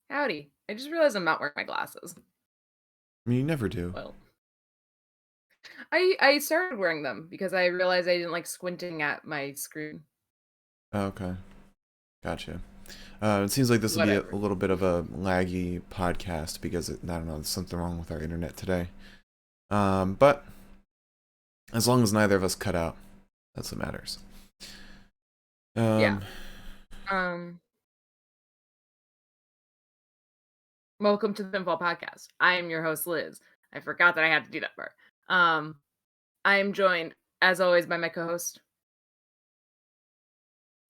Howdy. I just realized I'm not wearing my glasses. I mean, you never do. Well, I started wearing them because I realized I didn't like squinting at my screen. Oh, okay, gotcha. It seems like this will be a Whatever. little bit of a laggy podcast because I don't know, there's something wrong with our internet today. But as long as neither of us cut out, that's what matters. Yeah. Um, Um. Welcome to the Pinfall Podcast. I am your host, Liz. I forgot that I had to do that part. Um. I am joined, as always, by my co-host,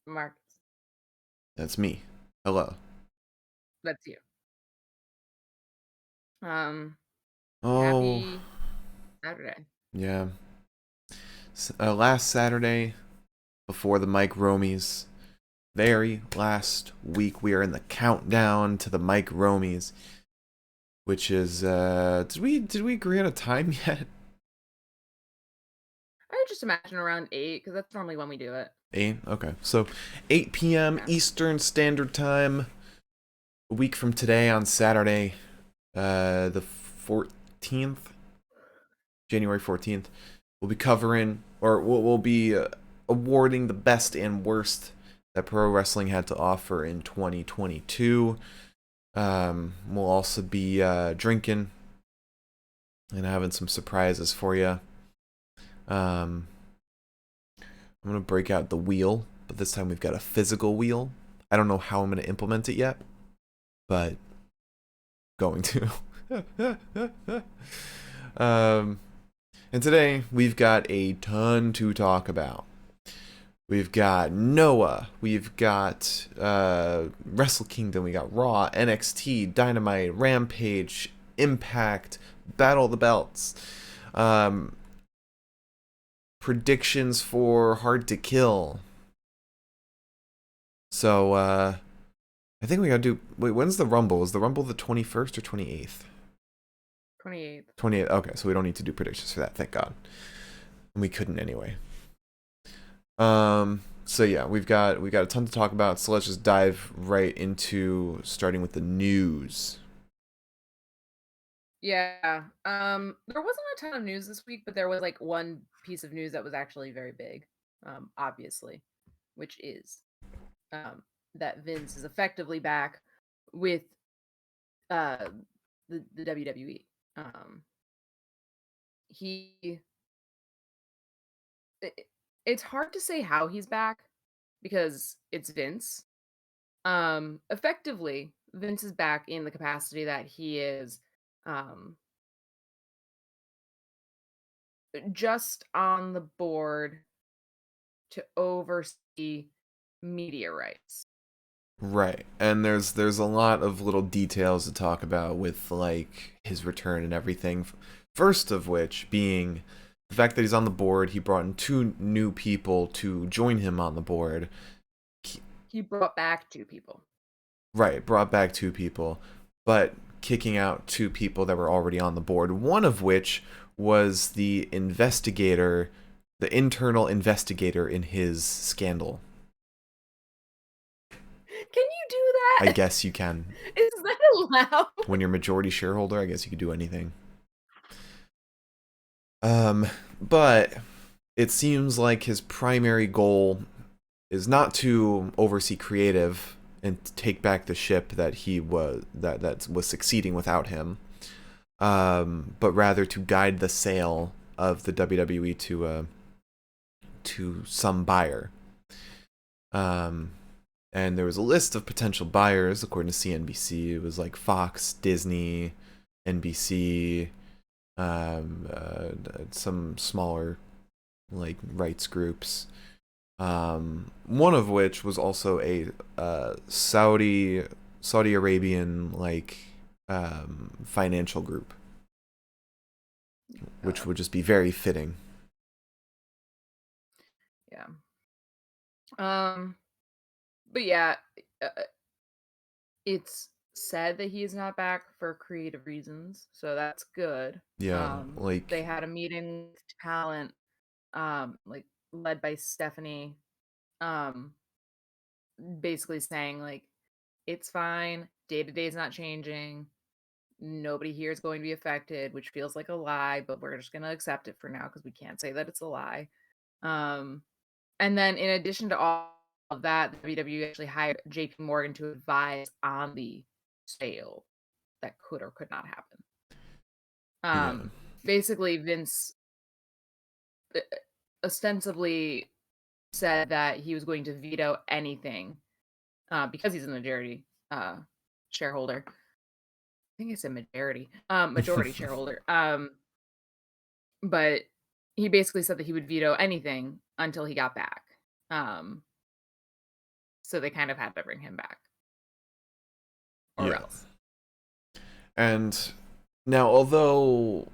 Mark. that's me. Hello. That's you. Um. Oh, Happy Saturday. yeah. Last Saturday before the Mike Romies, very last week, we are in the countdown to the Mike Romies, which is did we agree on a time yet? I would just imagine around 8 because that's normally when we do it. 8. Okay, so 8 p.m. Yeah. Eastern Standard Time, a week from today on Saturday, the 14th, January 14th. We'll be covering, or we'll be awarding the best and worst that pro wrestling had to offer in 2022. We'll also be drinking and having some surprises for you. Um, I'm gonna break out the wheel, but this time we've got a physical wheel. I don't know how I'm gonna implement it yet, but going to. um, and today we've got a ton to talk about. We've got Noah, we've got Wrestle Kingdom, we got Raw, NXT, Dynamite, Rampage, Impact, Battle of the Belts, um, predictions for Hard to Kill. So I think we gotta do. Wait, when's the Rumble? Is the Rumble the 21st or 28th? 28th. 28th. Okay, so we don't need to do predictions for that. Thank God. We couldn't anyway. So yeah, we got a ton to talk about. So let's just dive right into starting with the news. Yeah. There wasn't a ton of news this week, but there was like one piece of news that was actually very big, obviously, which is um that Vince is effectively back with uh the WWE. Um he it, it's hard to say how he's back because it's Vince. Effectively, Vince is back in the capacity that he is um just on the board to oversee media rights. Right, and there's a lot of little details to talk about with like his return and everything. First of which being the fact that he's on the board. He brought in two new people to join him on the board. He brought back two people. Right, brought back two people, but kicking out two people that were already on the board. One of which was the investigator, the internal investigator in his scandal. Can you do I that? guess you can. Is that allowed? When you're majority shareholder, I guess you could do anything. Um, but it seems like his primary goal is not to oversee creative and take back the ship that he was that was succeeding without him, but rather to guide the sale of the WWE to some buyer. Um, and there was a list of potential buyers according to CNBC. It was like Fox, Disney, NBC, some smaller like rights groups. One of which was also a Saudi Arabian like financial group, which God. would just be very fitting. Yeah. Um, but yeah, uh, it's said that he's not back for creative reasons, so that's good. Yeah, They like had a meeting with talent, like led by Stephanie, um, basically saying like It's fine. Day to day is not changing. Nobody here is going to be affected, which feels like a lie, but we're just going to accept it for now because we can't say that it's a lie. Um, and then in addition to all of that, the WWE actually hired JP Morgan to advise on the sale that could or could not happen. Yeah. Basically, Vince uh, ostensibly said that he was going to veto anything because he's a majority shareholder. I think I said majority shareholder. But he basically said that he would veto anything until he got back. Um, so they kind of had to bring him back, or Yeah. else. And now, although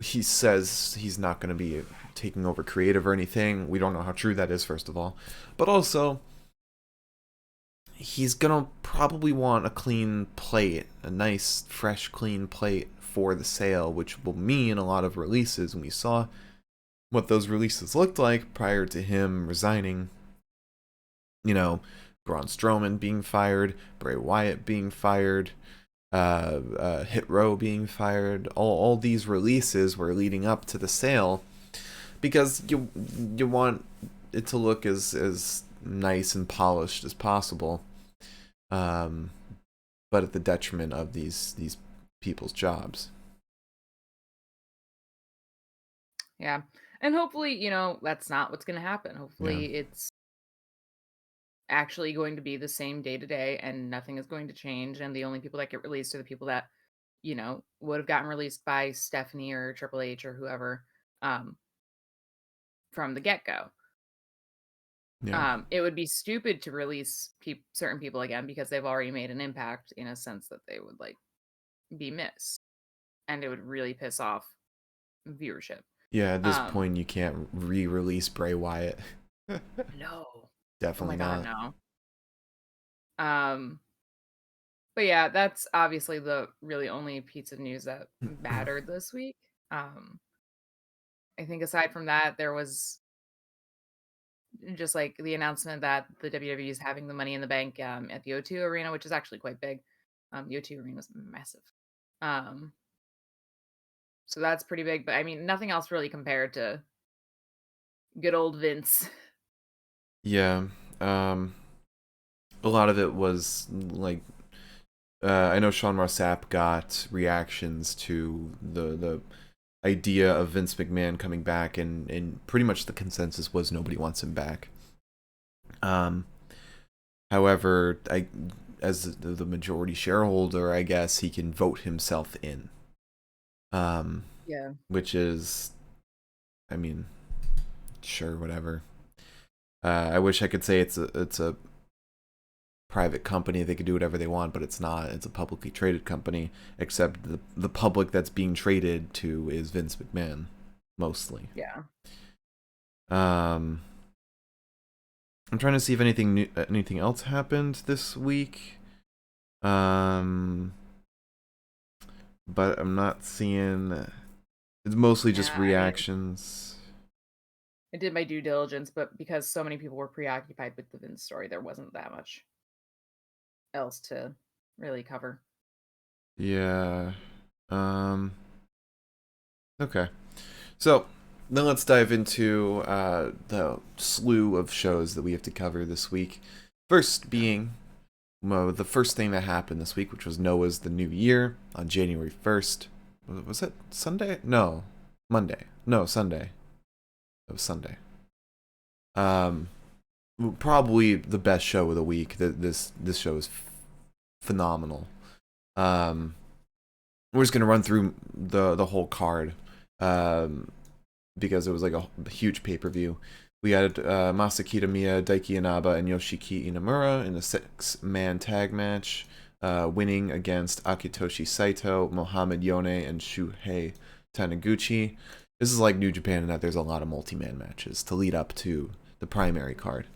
he says he's not going to be taking over creative or anything, we don't know how true that is, first of all. But also, he's going to probably want a clean plate, a nice, fresh, clean plate for the sale, which will mean a lot of releases. And we saw what those releases looked like prior to him resigning. You know, Braun Strowman being fired, Bray Wyatt being fired, Hit Row being fired. All these releases were leading up to the sale because you want it to look as nice and polished as possible, um, but at the detriment of these people's jobs. Yeah. And hopefully, that's not what's going to happen. Yeah, Hopefully, it's actually going to be the same day to day and nothing is going to change. And the only people that get released are the people that, would have gotten released by Stephanie or Triple H or whoever um, from the get go. yeah, It would be stupid to release certain people again because they've already made an impact in a sense that they would like be missed, and it would really piss off viewership. yeah. At this Um, point, you can't re-release Bray Wyatt. no, oh Definitely my god, not. no. Um, but yeah, that's obviously the really only piece of news that mattered this week. Um, I think aside from that, there was just like the announcement that the WWE is having the Money in the Bank at the O2 Arena, which is actually quite big. The O2 Arena is massive. Um, so that's pretty big, but I mean, nothing else really compared to good old Vince. Yeah. Um, a lot of it was like I know Sean Ross Sapp got reactions to the idea of Vince McMahon coming back, and pretty much the consensus was nobody wants him back. Um, However, as the majority shareholder, I guess he can vote himself in. Um, Yeah. which is, I mean, sure, whatever. I wish I could say it's a private company, they could do whatever they want, but it's not. It's a publicly traded company, except the public that's being traded to is Vince McMahon mostly. Yeah. um I'm trying to see if anything else happened this week, um but I'm not seeing. It's mostly just Yeah. I mean, reactions. I did my due diligence, but because so many people were preoccupied with the Vince story, there wasn't that much else to really cover. Yeah. um okay, so then let's dive into the slew of shows that we have to cover this week. First being, well, the first thing that happened this week, which was Noah's The New Year on January 1st. Was it Sunday? No. Monday. No, Sunday. It was Sunday. Um, Probably the best show of the week. This show is phenomenal. Um, we're just gonna run through the whole card, um, because it was like a huge pay per view. We had Masakita Miya, Daiki Inaba, and Yoshiki Inamura in a 6-man tag match, winning against Akitoshi Saito, Mohamed Yone, and Shuhei Taniguchi. This is like New Japan in that there's a lot of multi-man matches to lead up to the primary card.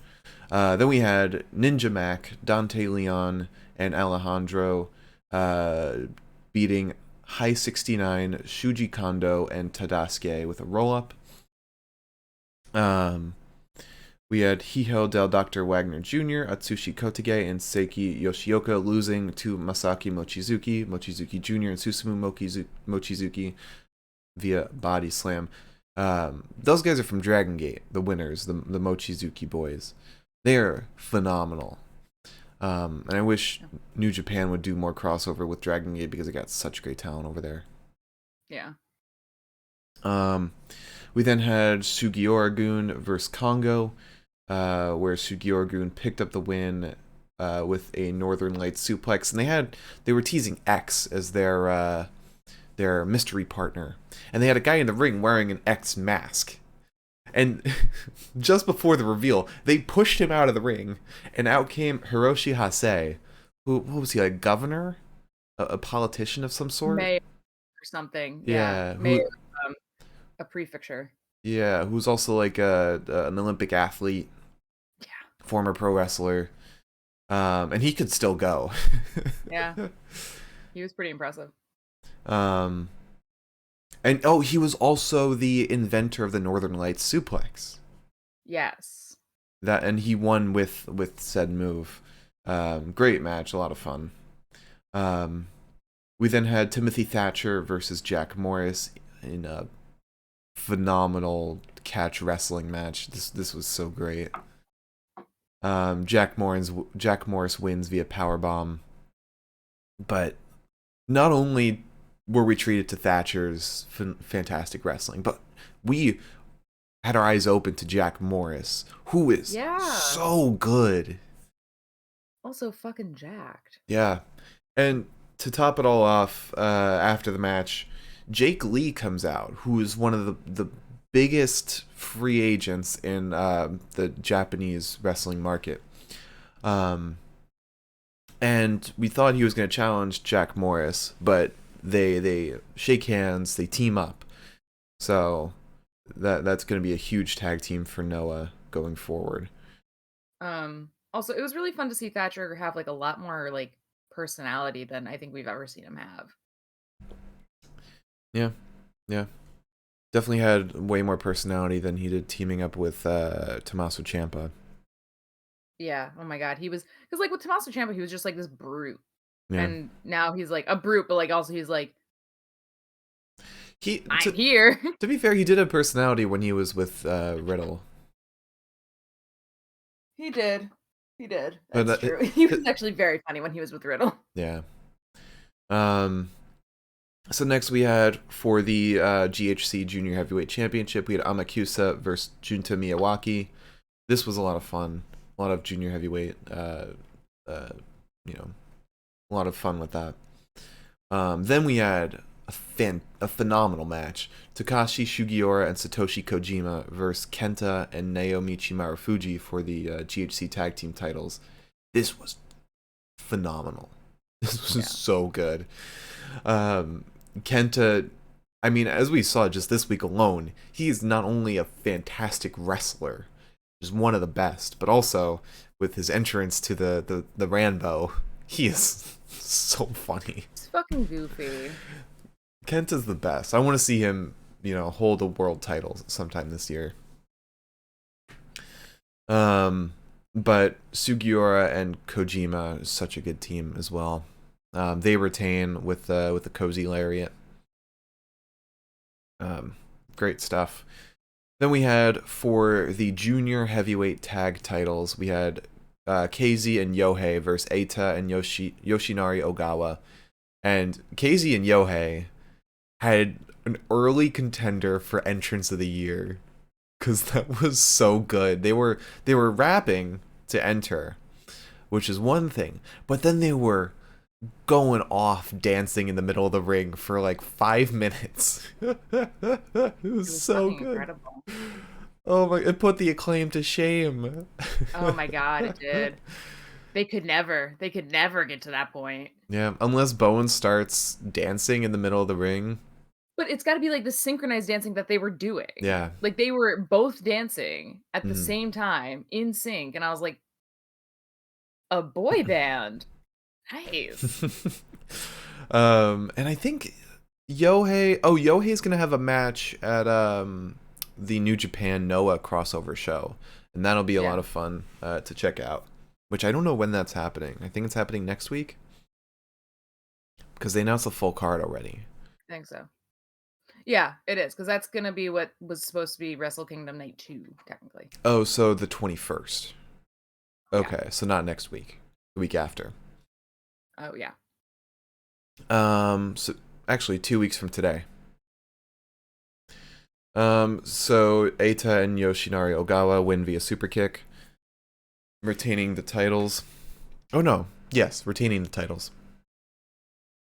Then we had Ninja Mac, Dante Leon, and Alejandro beating High 69, Shuji Kondo, and Tadasuke with a roll-up. Um, We had Hijo del Dr. Wagner Jr., Atsushi Kotage, and Seiki Yoshioka losing to Masaki Mochizuki, Mochizuki Jr., and Susumu Mochizuki via body slam. Those guys are from Dragon Gate, the winners, the Mochizuki boys. They're phenomenal. And I wish New Japan would do more crossover with Dragon Gate because they got such great talent over there. Yeah. We then had Sugiura-gun versus Kongo, where Sugiura-gun picked up the win with a Northern Lights suplex, and they were teasing X as their mystery partner, and they had a guy in the ring wearing an X mask. And just before the reveal, they pushed him out of the ring, and out came Hiroshi Hase, who, what was he, a governor? A politician of some sort? Mayor or something. Yeah, Mayor, a prefecture. Yeah, who's also like an Olympic athlete, Yeah. former pro wrestler, and he could still go. Yeah, he was pretty impressive. And he was also the inventor of the Northern Lights suplex. Yes. And he won with said move. Great match, a lot of fun. We then had Timothy Thatcher versus Jack Morris in a phenomenal catch wrestling match. This was so great. Jack Morris wins via powerbomb. But not only were we treated to Thatcher's fantastic wrestling, but we had our eyes open to Jack Morris, who is so good. Also fucking jacked. Yeah. And to top it all off, after the match, Jake Lee comes out, who is one of the biggest free agents in the Japanese wrestling market. And we thought he was going to challenge Jack Morris, but they shake hands, they team up. So that's going to be a huge tag team for Noah going forward. Also, it was really fun to see Thatcher have like a lot more like personality than I think we've ever seen him have. Yeah. Definitely had way more personality than he did teaming up with Tommaso Ciampa. Yeah. Oh my God. He was, because like with Tommaso Ciampa, he was just like this brute. Yeah. And now he's like a brute, but like also he's like, I'm to, here. To be fair, he did have personality when he was with Riddle. He did. That's true. He was actually very funny when he was with Riddle. Yeah. So next we had, for the GHC Junior Heavyweight Championship, we had Amakusa versus Junta Miyawaki. This was a lot of fun. A lot of junior heavyweight, a lot of fun with that. Then we had a phenomenal match. Takashi Sugiura and Satoshi Kojima versus Kenta and Naomichi Marufuji for the GHC Tag Team titles. This was phenomenal. This was so good. Kenta, I mean, as we saw just this week alone, he is not only a fantastic wrestler, just one of the best, but also with his entrance to the Rambo, he is so funny. It's fucking goofy. Kenta's the best. I want to see him, hold a world title sometime this year. But Sugiura and Kojima is such a good team as well. They retain with the cozy lariat. Great stuff. Then we had, for the junior heavyweight tag titles, we had KZ and Yohei versus Eita and Yoshinari Ogawa. And KZ and Yohei had an early contender for entrance of the year, because that was so good. They were rapping to enter, which is one thing, but then they were going off dancing in the middle of the ring for like 5 minutes. It was so good. Incredible. Oh my! It put the Acclaim to shame. Oh my God, it did. They could never get to that point. Yeah, unless Bowen starts dancing in the middle of the ring. But it's got to be like the synchronized dancing that they were doing. Yeah. Like they were both dancing at the same time in sync. And I was like, a boy band. Nice. And I think Yohei's going to have a match at the New Japan Noah crossover show. and that'll be a Yeah, lot of fun to check out. Which I don't know when that's happening. I think it's happening next week because they announced the full card already. I think so. Yeah, it is because that's gonna be what was supposed to be Wrestle Kingdom Night 2, technically. Oh, so the 21st. Yeah. Okay, so not next week. The week after. Oh yeah. So actually 2 weeks from today. So Eita and Yoshinari Ogawa win via super kick, retaining the titles. Oh no, yes, retaining the titles.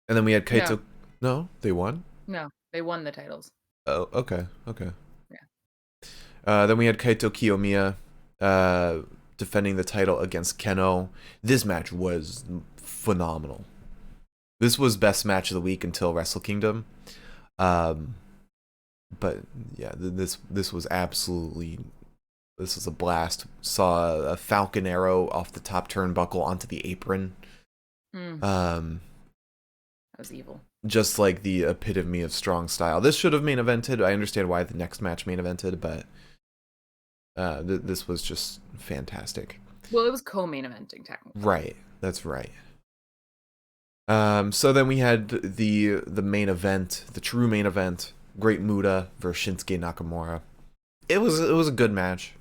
And then we had No, Kaito. No, they won. no, they won the titles. Oh, okay, okay. Yeah. Then we had Kaito Kiyomiya defending the title against Keno. This match was phenomenal. This was best match of the week until Wrestle Kingdom. But yeah, this was absolutely, this was a blast. Saw a Falcon Arrow off the top turnbuckle onto the apron. That was evil. Just like the epitome of strong style. This should have main evented. I understand why the next match main evented, but this was just fantastic. Well, it was co-main eventing technically. Right, that's right. So then we had the main event, the true main event, Great Muta versus Shinsuke Nakamura. It was a good match.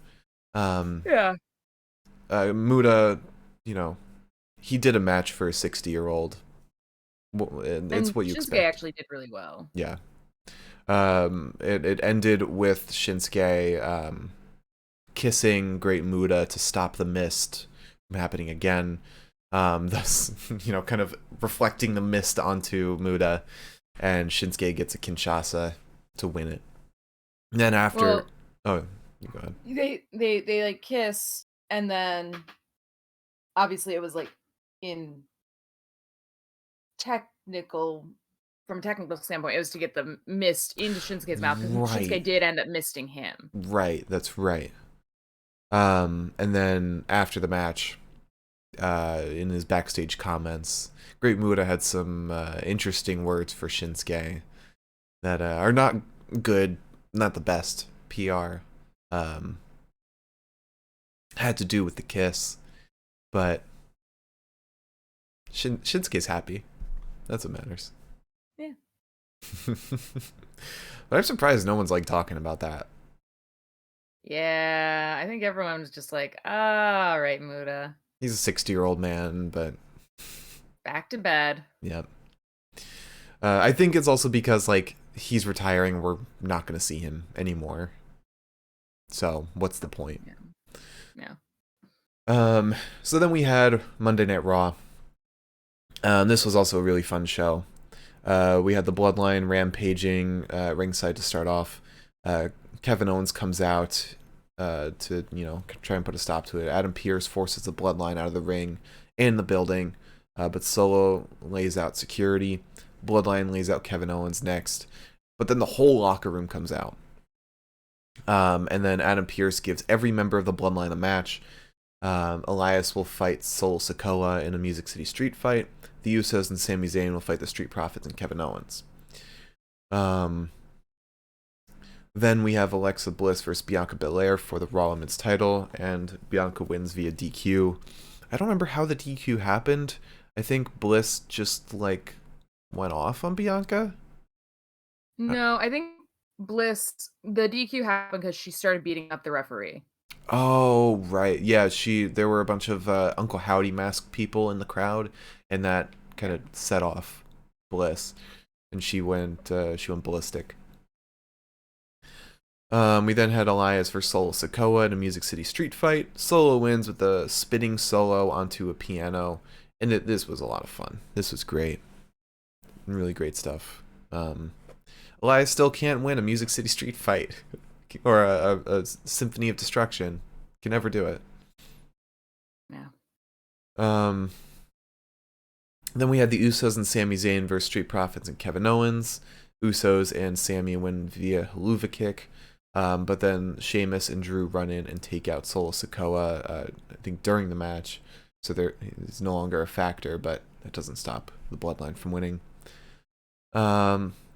Yeah. Muta, you know, he did a match for a 60-year-old. It's And what you Shinsuke expect. actually did really well. Yeah. It ended with Shinsuke kissing Great Muta to stop the mist from happening again. Thus, kind of reflecting the mist onto Muta, and Shinsuke gets a Kinshasa to win it. And then after, Well, you go ahead. they like kiss, and then obviously it was like in technical from a technical standpoint, it was to get the mist into Shinsuke's mouth because Right, Shinsuke did end up misting him. right, that's right. And then after the match, in his backstage comments, Great Muta had some interesting words for Shinsuke that are not good, not the best PR. Had to do with the kiss, but Shinsuke's happy. That's what matters. Yeah. But I'm surprised no one's like talking about that. Yeah, I think everyone was just like, all right, Muda, He's a 60-year-old man, but back to bed. yeah. I think it's also because like he's retiring. We're not gonna see him anymore. So what's the point? Yeah. Yeah. So then we had Monday Night Raw. This was also a really fun show. We had the Bloodline rampaging ringside to start off. Kevin Owens comes out to try and put a stop to it. Adam Pearce forces the Bloodline out of the ring and the building, but Solo lays out security. Bloodline lays out Kevin Owens next, but then the whole locker room comes out. And then Adam Pearce gives every member of the Bloodline a match. Elias will fight Solo Sikoa in a Music City Street fight. The Usos and Sami Zayn will fight the Street Profits and Kevin Owens. Then we have Alexa Bliss versus Bianca Belair for the Raw Women's title, and Bianca wins via DQ. I don't remember how the DQ happened. I think Bliss just like went off on Bianca. No, I think Bliss, the DQ happened because she started beating up the referee. Oh, right. Yeah, there were a bunch of Uncle Howdy masked people in the crowd, and that kind of set off Bliss, and she went ballistic. We then had Elias versus Solo Sikoa in a Music City Street fight. Solo wins with a spinning solo onto a piano, and this was a lot of fun. This was great. Really great stuff. Elias still can't win a Music City Street fight or a Symphony of Destruction. Can never do it. Yeah. Then we had the Usos and Sami Zayn versus Street Profits and Kevin Owens. Usos and Sami win via haluva kick. But then Sheamus and Drew run in and take out Solo Sikoa, I think, during the match. So he's no longer a factor, but that doesn't stop the Bloodline from winning.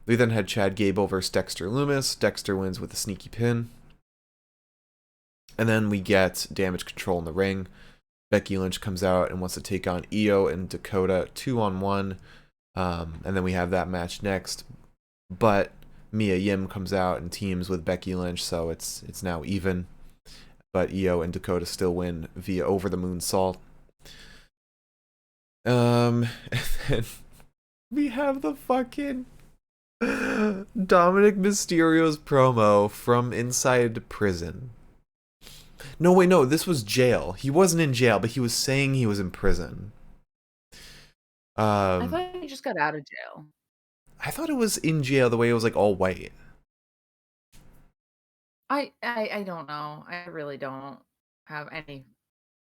We then had Chad Gable versus Dexter Lumis. Dexter wins with a sneaky pin. And then we get Damage Control in the ring. Becky Lynch comes out and wants to take on Io and Dakota 2-on-1. And then we have that match next. But Mia Yim comes out and teams with Becky Lynch, so it's now even. But Io and Dakota still win via over the moonsault. And then we have the fucking Dominic Mysterio's promo from inside prison. No, wait, no, this was jail. He wasn't in jail, but he was saying he was in prison. I thought he just got out of jail. I thought it was in jail the way it was like all white. I don't know. I really don't have any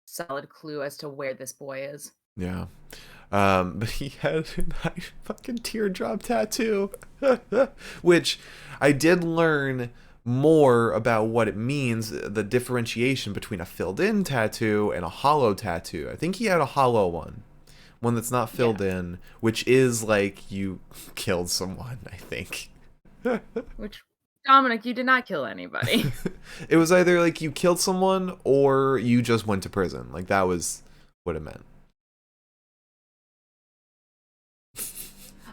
solid clue as to where this boy is. Yeah. But he had a fucking teardrop tattoo, which I did learn more about what it means, the differentiation between a filled-in tattoo and a hollow tattoo. I think he had a hollow one that's not filled in, which is like you killed someone, I think. Which, Dominic, you did not kill anybody. It was either like you killed someone or you just went to prison. Like that was what it meant.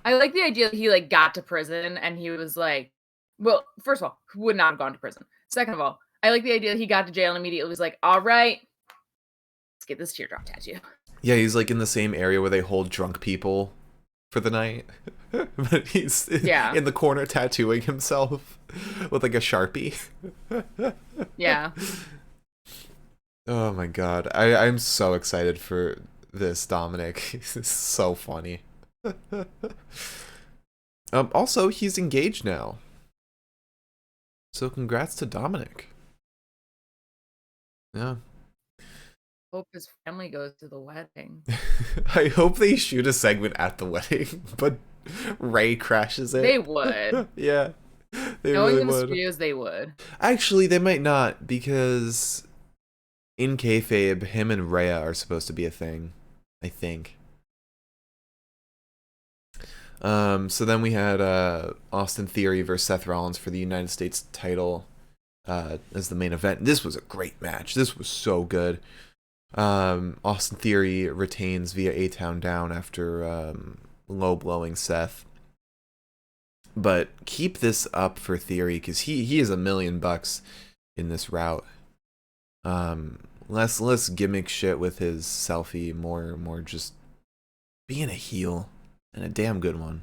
I like the idea that he like got to prison and he was like, well, first of all, would not have gone to prison. Second of all, I like the idea that he got to jail and immediately was like, all right, let's get this teardrop tattoo. Yeah, he's like in the same area where they hold drunk people for the night. But he's in the corner tattooing himself with like a Sharpie. Yeah. Oh my god. I'm so excited for this, Dominic. It's so funny. Also, he's engaged now. So congrats to Dominic. Yeah. Hope his family goes to the wedding. I hope they shoot a segment at the wedding, but Ray crashes it. They would. Yeah. They Knowing really the would. studios, they would. Actually, they might not, because in kayfabe, him and Rhea are supposed to be a thing, I think. So then we had Austin Theory versus Seth Rollins for the United States title as the main event. This was a great match. This was so good. Austin Theory retains via A-Town Down after low blowing Seth. But keep this up for Theory because he is $1 million in this route. Less gimmick shit with his selfie, more just being a heel and a damn good one.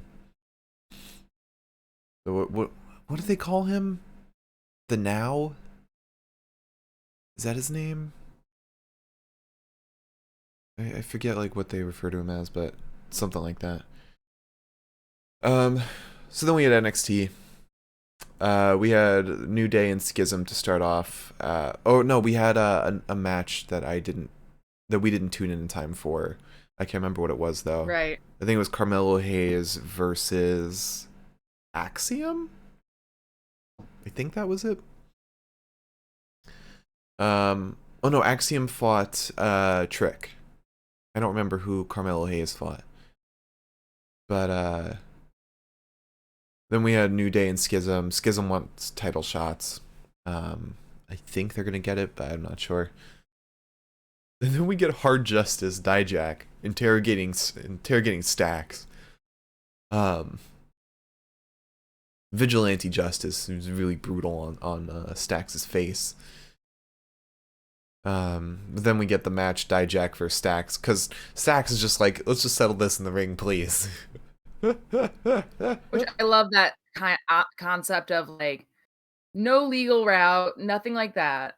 So what do they call him? The Now? Is that his name? I forget like what they refer to him as, but something like that. So then we had NXT. We had New Day and Schism to start off. Oh no, we had a match that we didn't tune in time for. I can't remember what it was though. Right. I think it was Carmelo Hayes versus Axiom. I think that was it. Oh no, Axiom fought Trick. I don't remember who Carmelo Hayes fought. But then we had New Day and Schism. Schism wants title shots. I think they're gonna get it, but I'm not sure. And then we get Hard Justice, Dijak, interrogating Stacks. Vigilante Justice, who's really brutal on Stacks' face. But then we get the match Dijak versus Stacks, because Stacks is just like, let's just settle this in the ring, please. Which I love that concept of like no legal route, nothing like that.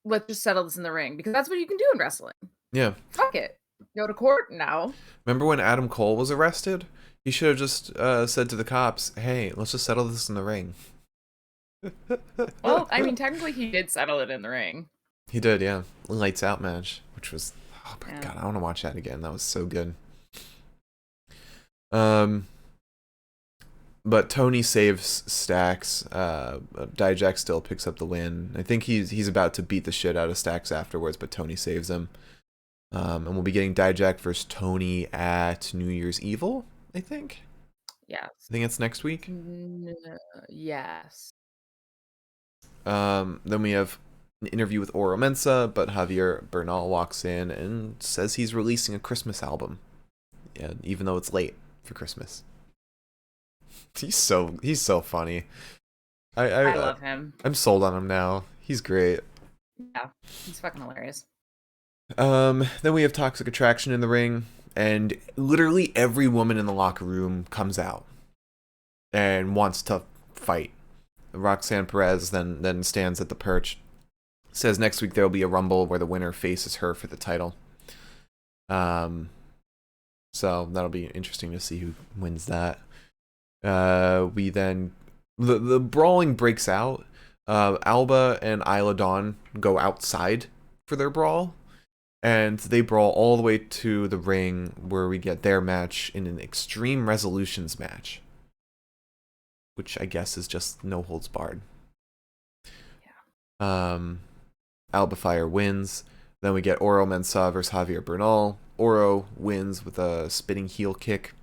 Let's just settle this in the ring because that's what you can do in wrestling. Yeah. Fuck it. Go to court now. Remember when Adam Cole was arrested? He should have just said to the cops, hey, let's just settle this in the ring. Well, I mean, technically he did settle it in the ring. He did, yeah. Lights Out match, which was, oh my god, I want to watch that again. That was so good. But Tony saves Stacks. Dijak still picks up the win. I think he's about to beat the shit out of Stacks afterwards, but Tony saves him. And we'll be getting Dijak versus Tony at New Year's Evil, I think. Yes. I think it's next week. Yes. Then we have an interview with Oro Mensa, but Javier Bernal walks in and says he's releasing a Christmas album. Yeah, even though it's late for Christmas. He's so funny. I I love him. I'm sold on him now. He's great. Yeah, he's fucking hilarious. Then we have Toxic Attraction in the ring, and literally every woman in the locker room comes out and wants to fight. Roxanne Perez then stands at the perch, says next week there will be a rumble where the winner faces her for the title. So that'll be interesting to see who wins that. We then the brawling breaks out. Alba and Isla Dawn go outside for their brawl, and they brawl all the way to the ring where we get their match in an Extreme Resolutions match, which I guess is just no holds barred. Yeah. Alba Fire wins. Then we get Oro Mensah versus Javier Bernal. Oro wins with a spinning heel kick.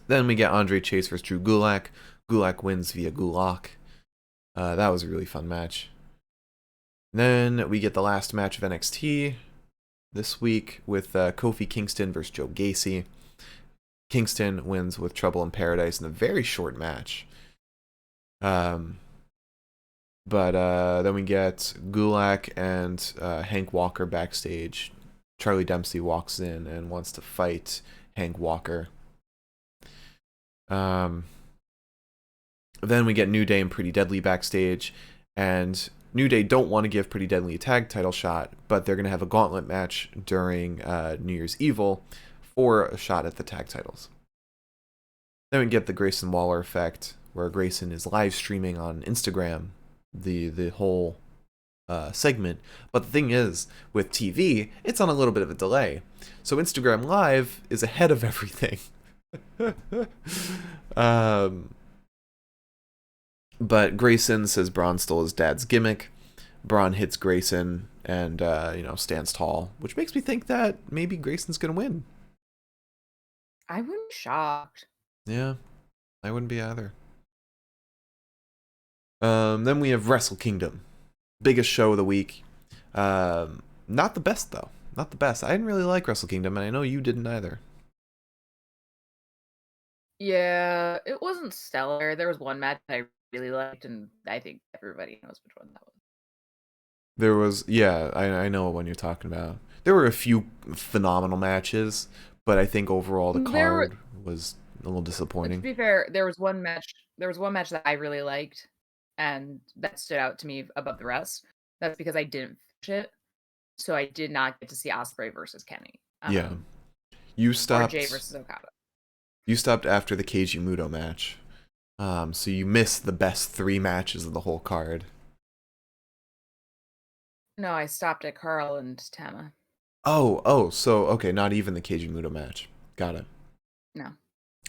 Then we get Andre Chase versus Drew Gulak. Gulak wins via Gulak. That was a really fun match. Then we get the last match of NXT this week with Kofi Kingston versus Joe Gacy. Kingston wins with Trouble in Paradise in a very short match. But then we get Gulak and Hank Walker backstage. Charlie Dempsey walks in and wants to fight Hank Walker. Then we get New Day and Pretty Deadly backstage, and New Day don't want to give Pretty Deadly a tag title shot, but they're going to have a gauntlet match during New Year's Evil for a shot at the tag titles. Then we get the Grayson Waller effect, where Grayson is live streaming on Instagram the whole segment. But the thing is, with TV, it's on a little bit of a delay. So Instagram Live is ahead of everything. But Grayson says Braun stole his dad's gimmick. Braun hits Grayson and, stands tall, which makes me think that maybe Grayson's going to win. I wouldn't be shocked. Yeah, I wouldn't be either. Then we have Wrestle Kingdom. Biggest show of the week. Not the best, though. Not the best. I didn't really like Wrestle Kingdom, and I know you didn't either. Yeah, it wasn't stellar. There was one match I really liked, and I think everybody knows which one that was. There was, yeah, I know what one you're talking about. There were a few phenomenal matches, but I think overall the card was a little disappointing. To be fair, there was one match that I really liked, and that stood out to me above the rest. That's because I didn't finish it, so I did not get to see Ospreay versus Kenny. Yeah, you stopped. Or Jay versus Okada. You stopped after the Keiji Muto match, so you missed the best 3 matches of the whole card. No, I stopped at Carl and Tama. Oh, so okay, not even the Keiji Muto match. Got it. No.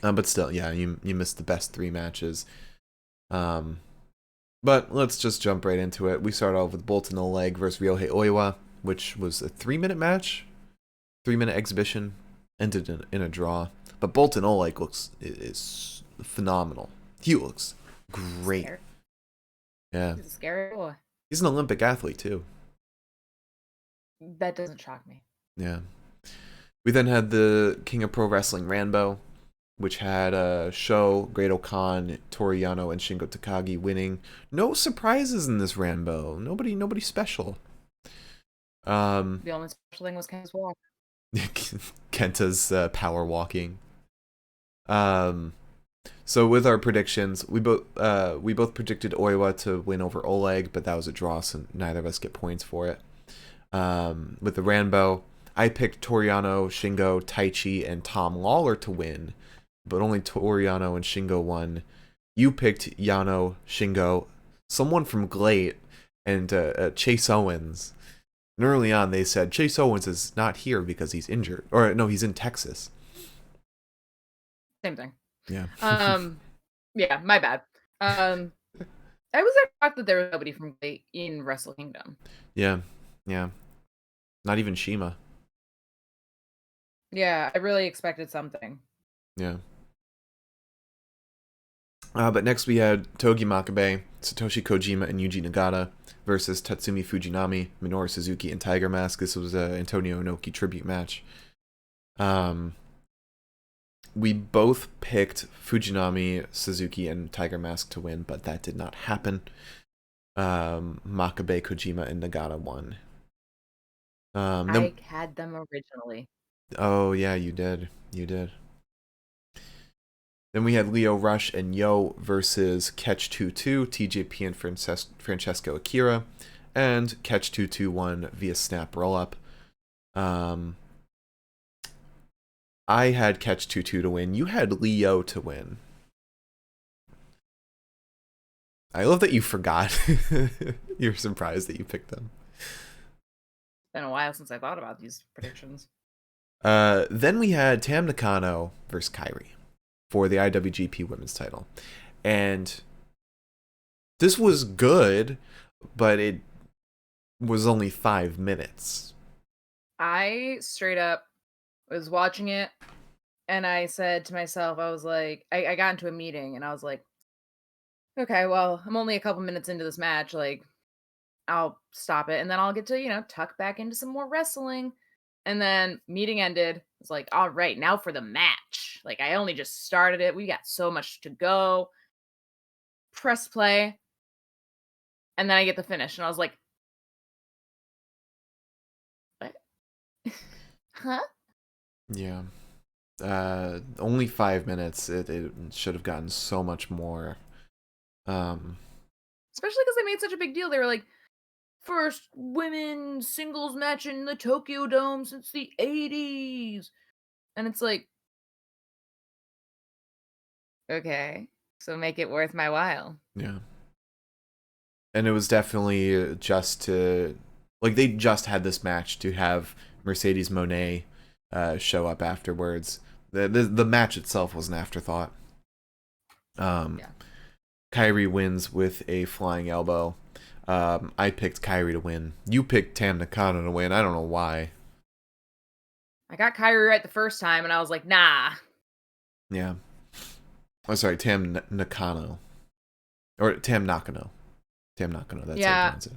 But still, yeah, you missed the best 3 matches. But let's just jump right into it. We start off with Boltin Oleg versus Ryohei Oiwa, which was a 3-minute match, 3-minute exhibition, ended in a draw. But Boltin Oleg is phenomenal. He looks great. Scary. Yeah. He's a scary boy. He's an Olympic athlete too. That doesn't shock me. Yeah. We then had the King of Pro Wrestling Rambo, which had Sho, Great-O-Khan, Toru Yano, and Shingo Takagi winning. No surprises in this Rambo. Nobody special. The only special thing was Kenta's walk. Kenta's power walking. So with our predictions, we both predicted Oiwa to win over Oleg, but that was a draw, so neither of us get points for it. With the Rambo, I picked Toru Yano, Shingo, Taichi, and Tom Lawler to win, but only Toru Yano and Shingo won. You picked Yano, Shingo, someone from GLEAT, and Chase Owens. And early on, they said Chase Owens is not here because he's injured. Or, no, he's in Texas. Same thing. Yeah. Yeah, my bad. I was shocked that there was nobody from GLEAT in Wrestle Kingdom. Yeah. Not even Shima. Yeah, I really expected something. Yeah. But next we had Togi Makabe, Satoshi Kojima, and Yuji Nagata versus Tatsumi Fujinami, Minoru Suzuki, and Tiger Mask. This was an Antonio Inoki tribute match. Um, we both picked Fujinami, Suzuki, and Tiger Mask to win, but that did not happen. Makabe, Kojima, and Nagata won. Then, I had them originally. oh yeah, you did. You did. Then we had Leo Rush and Yo versus Catch 2-2, TJP and Francesco Akira, and Catch 2-2 won via snap roll up. I had Catch 2-2 to win. You had Leo to win. I love that you forgot. You're surprised that you picked them. It's been a while since I thought about these predictions. Then we had Tam Nakano versus Kairi for the IWGP Women's title. And this was good, but it was only 5 minutes. I straight up was watching it and I said to myself, I was like, I got into a meeting and I was like, okay, well, I'm only a couple minutes into this match. Like, I'll stop it and then I'll get to, tuck back into some more wrestling. And then meeting ended. It's like, all right, now for the match. Like, I only just started it. We got so much to go. Press play. And then I get the finish. And I was like, what? Huh? Yeah. Only 5 minutes. It should have gotten so much more. Especially because they made such a big deal. They were like, first women's singles match in the Tokyo Dome since the 80s. And it's like, okay, so make it worth my while. Yeah. And it was definitely just to, like, they just had this match to have Mercedes Monet show up afterwards. The match itself was an afterthought. Yeah. Kairi wins with a flying elbow. I picked Kairi to win. You picked Tam Nakano to win. I don't know why. I got Kairi right the first time, and I was like, nah. Yeah. Oh, sorry, Tam Nakano. Or Tam Nakano. Tam Nakano, that's how you Yeah. pronounce it.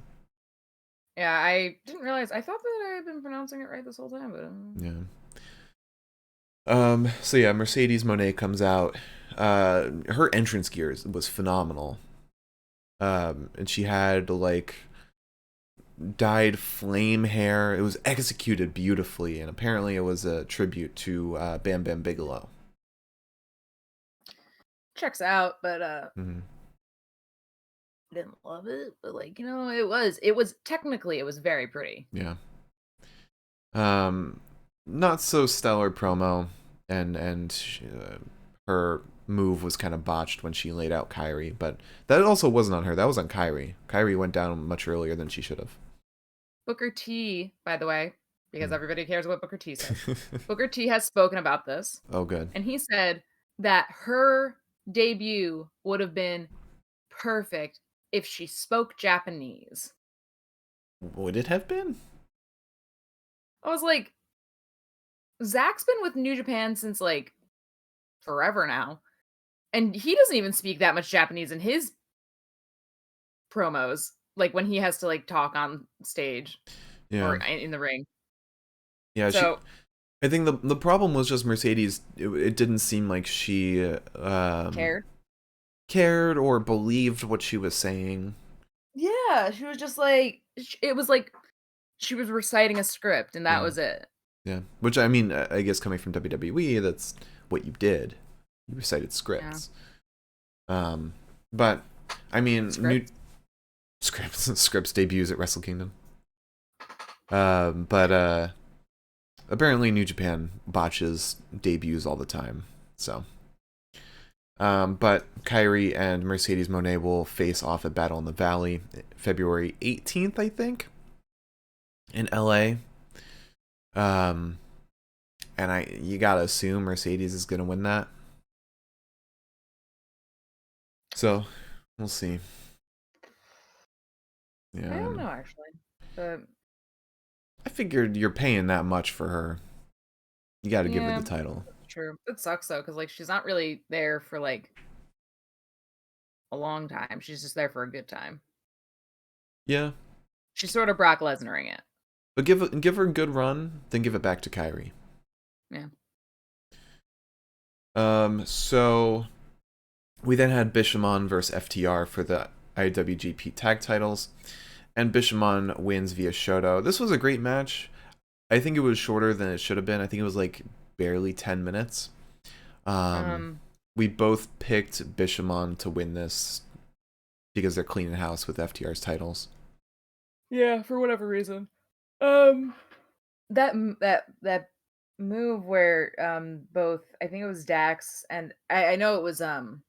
Yeah, I didn't realize. I thought that I had been pronouncing it right this whole time, but Yeah. So yeah, Mercedes Monet comes out. Her entrance gear was phenomenal. And she had like dyed flame hair. It was executed beautifully, and apparently it was a tribute to Bam Bam Bigelow. checks out. But Mm-hmm. didn't love it. But like, it was technically it was very pretty. Yeah. Not so stellar promo, and her move was kind of botched when she laid out Kyrie, but that also wasn't on her. That was on Kyrie. Kyrie went down much earlier than she should have. Booker T, by the way, because Mm. everybody cares what Booker T says. Booker T has spoken about this, Oh, good. and he said that her debut would have been perfect if she spoke Japanese. Would it have been? I was like, Zach's been with New Japan since like forever now, and he doesn't even speak that much Japanese in his promos, like when he has to like talk on stage or Yeah. in the ring. Yeah, she. So I think the problem was just Mercedes. It didn't seem like she cared. cared or believed what she was saying. Yeah, she was just like it was like she was reciting a script and that Yeah. was it. Yeah. Which, I mean, I guess coming from WWE, that's what you did. You recited Yeah. scripts. But I mean, new Script. scripts debuts at Wrestle Kingdom. But apparently New Japan botches debuts all the time. So, but Kyrie and Mercedes Moné will face off at Battle in the Valley February 18th, I think, in LA. And you gotta assume Mercedes is gonna win that. So we'll see. Yeah, I don't know actually. But I figured you're paying that much for her. You got to give her yeah, the title. that's true. It sucks though, because like she's not really there for like a long time. She's just there for a good time. Yeah. She's sort of Brock Lesnaring it. But give her a good run, then give it back to Kyrie. Yeah. So we then had Bishamon versus FTR for the IWGP tag titles, and Bishamon wins via Shoto. This was a great match. I think it was shorter than it should have been. I think it was like barely 10 minutes. We both picked Bishamon to win this because they're cleaning house with FTR's titles. Yeah, for whatever reason. That move where both, I think it was Dax and I know it was how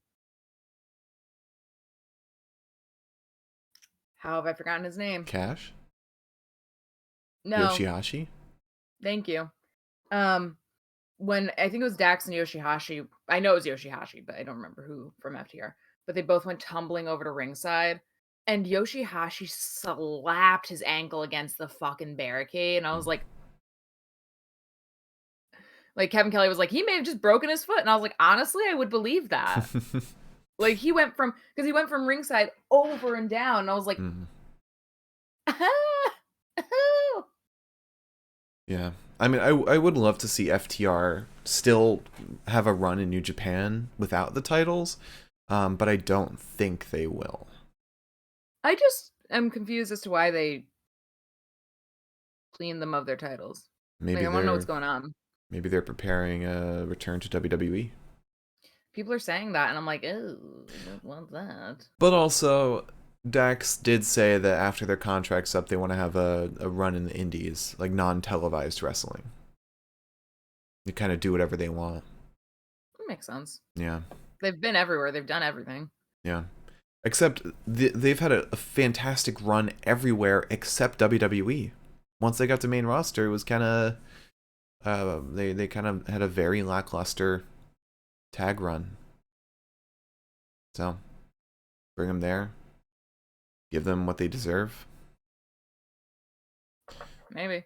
have I forgotten his name? Cash? No, Yoshihashi? thank you. When I think it was Dax and Yoshihashi, I know it was Yoshihashi, but I don't remember who from FTR. But they both went tumbling over to ringside, and Yoshihashi slapped his ankle against the fucking barricade, and I was like Kevin Kelly was like, he may have just broken his foot, and I was like, honestly, I would believe that. Like he went from ringside over and down, and I was like, Yeah. I mean, I would love to see FTR still have a run in New Japan without the titles, but I don't think they will. I just am confused as to why they cleaned them of their titles. Maybe Like, I want to know what's they're going on. maybe they're preparing a return to WWE. People are saying that, and I'm like, oh, I don't want that. But also, Dax did say that after their contract's up, they want to have a run in the indies, like non-televised wrestling. You kind of do whatever they want. That makes sense. Yeah. They've been everywhere. They've done everything. Yeah. Except they've had a fantastic run everywhere except WWE. Once they got to main roster, it was kind of they kind of had a very lackluster tag run. So bring them there, give them what they deserve. Maybe.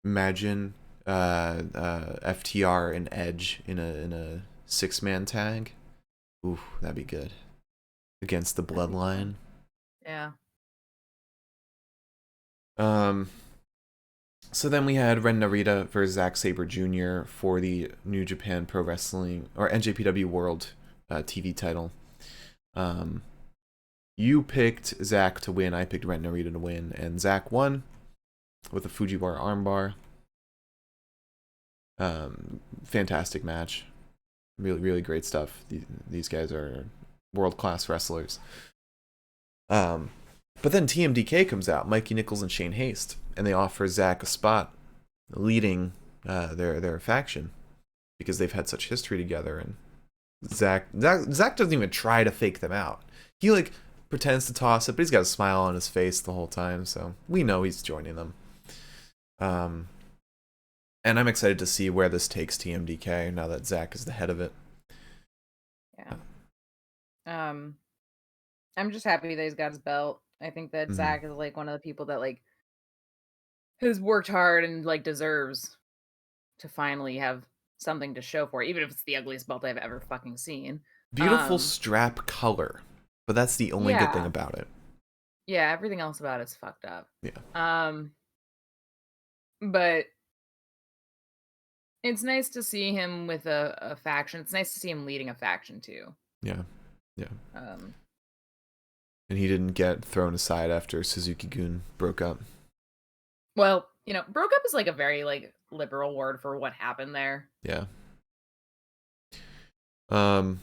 Imagine FTR and Edge in a 6-man tag. Ooh, that'd be good. Against the Bloodline. Yeah. So then we had Ren Narita versus Zack Sabre Jr. for the New Japan Pro Wrestling or NJPW World TV title. You picked Zack to win. I picked Ren Narita to win, and Zack won with a Fujiwara armbar. Fantastic match. Really, really great stuff. These guys are world-class wrestlers. But then TMDK comes out, Mikey Nichols and Shane Haste, and they offer Zack a spot leading their faction because they've had such history together. And Zack doesn't even try to fake them out. He like pretends to toss it, but he's got a smile on his face the whole time, so we know he's joining them. And I'm excited to see where this takes TMDK now that Zack is the head of it. Yeah. I'm just happy that he's got his belt. I think that Zack is like one of the people that like has worked hard and like deserves to finally have something to show for it, even if it's the ugliest belt I've ever fucking seen. Beautiful strap color, but that's the only good thing Yeah. about it. Yeah, everything else about it's fucked up. Yeah. But it's nice to see him with a faction. It's nice to see him leading a faction too. Yeah. Yeah. And he didn't get thrown aside after Suzuki-gun broke up. Well, you know, broke up is like a very like liberal word for what happened there. Yeah. But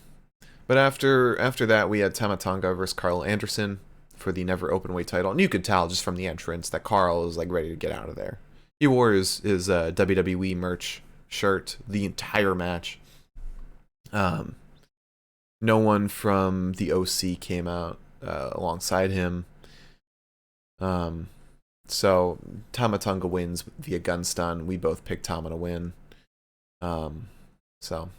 after that, we had Tama Tonga versus Carl Anderson for the Never Openweight title, and you could tell just from the entrance that Carl is like ready to get out of there. He wore his WWE merch shirt the entire match. No one from the OC came out alongside him. So Tama Tonga wins via gun stun. We both picked Tama to win. So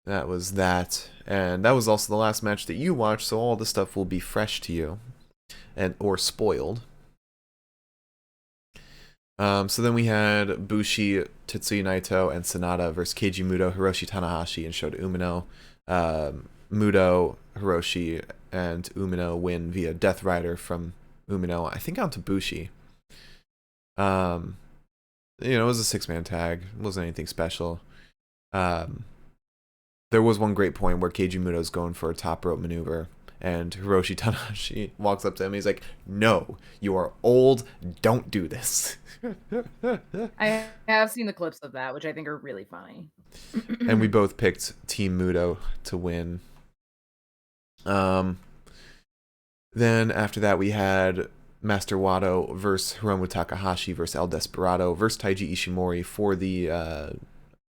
that was that, and that was also the last match that you watched. So all the stuff will be fresh to you, or spoiled. So then we had Bushi, Tetsuya Naito, and Sanada versus Keiji Muto, Hiroshi Tanahashi, and Shota Umino. Muto, Hiroshi, and Umino win via Death Rider from Umino, I think, onto Bushi. It was a 6-man tag. It wasn't anything special. There was one great point where Keiji Muto's going for a top rope maneuver, and Hiroshi Tanahashi walks up to him. He's like, "No, you are old. Don't do this." I have seen the clips of that, which I think are really funny. And we both picked Team Muto to win. Then after that, we had Master Wato versus Hiromu Takahashi versus El Desperado versus Taiji Ishimori for the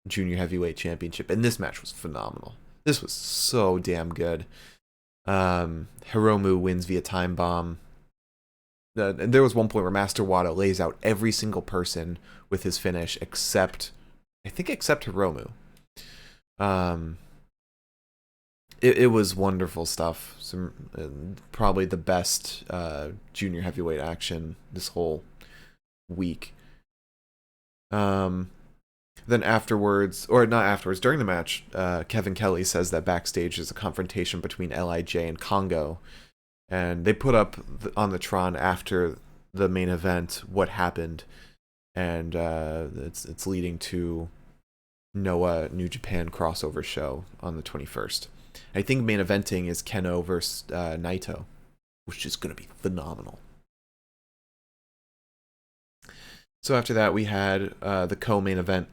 Junior Heavyweight Championship. And this match was phenomenal. This was so damn good. Hiromu wins via time bomb. And there was one point where Master Wato lays out every single person with his finish except Hiromu. It was wonderful stuff. Probably the best junior heavyweight action this whole week. Then afterwards, or not afterwards, during the match, Kevin Kelly says that backstage is a confrontation between LIJ and Congo. And they put up on the Tron after the main event what happened. And it's leading to Noah New Japan crossover show on the 21st. I think main eventing is Keno versus Naito, which is going to be phenomenal. So after that, we had the co-main event.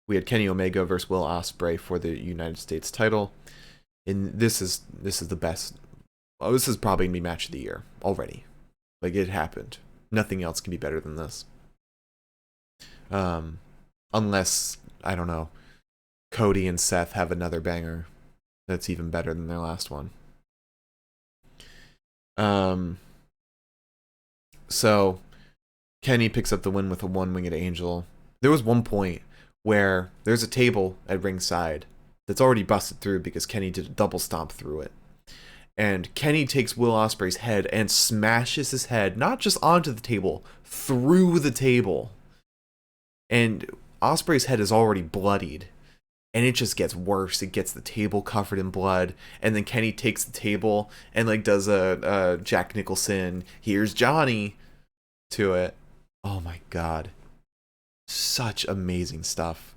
We had Kenny Omega versus Will Ospreay for the United States title. And this is the best. Well, this is probably going to be match of the year already. Like, it happened. Nothing else can be better than this. Unless, I don't know, Cody and Seth have another banger that's even better than their last one. So Kenny picks up the win with a one-winged angel. There was one point where there's a table at ringside that's already busted through because Kenny did a double stomp through it. And Kenny takes Will Ospreay's head and smashes his head, not just onto the table, through the table. And Ospreay's head is already bloodied. And it just gets worse. It gets the table covered in blood. And then Kenny takes the table and like does a Jack Nicholson, "Here's Johnny," to it. Oh my god. Such amazing stuff.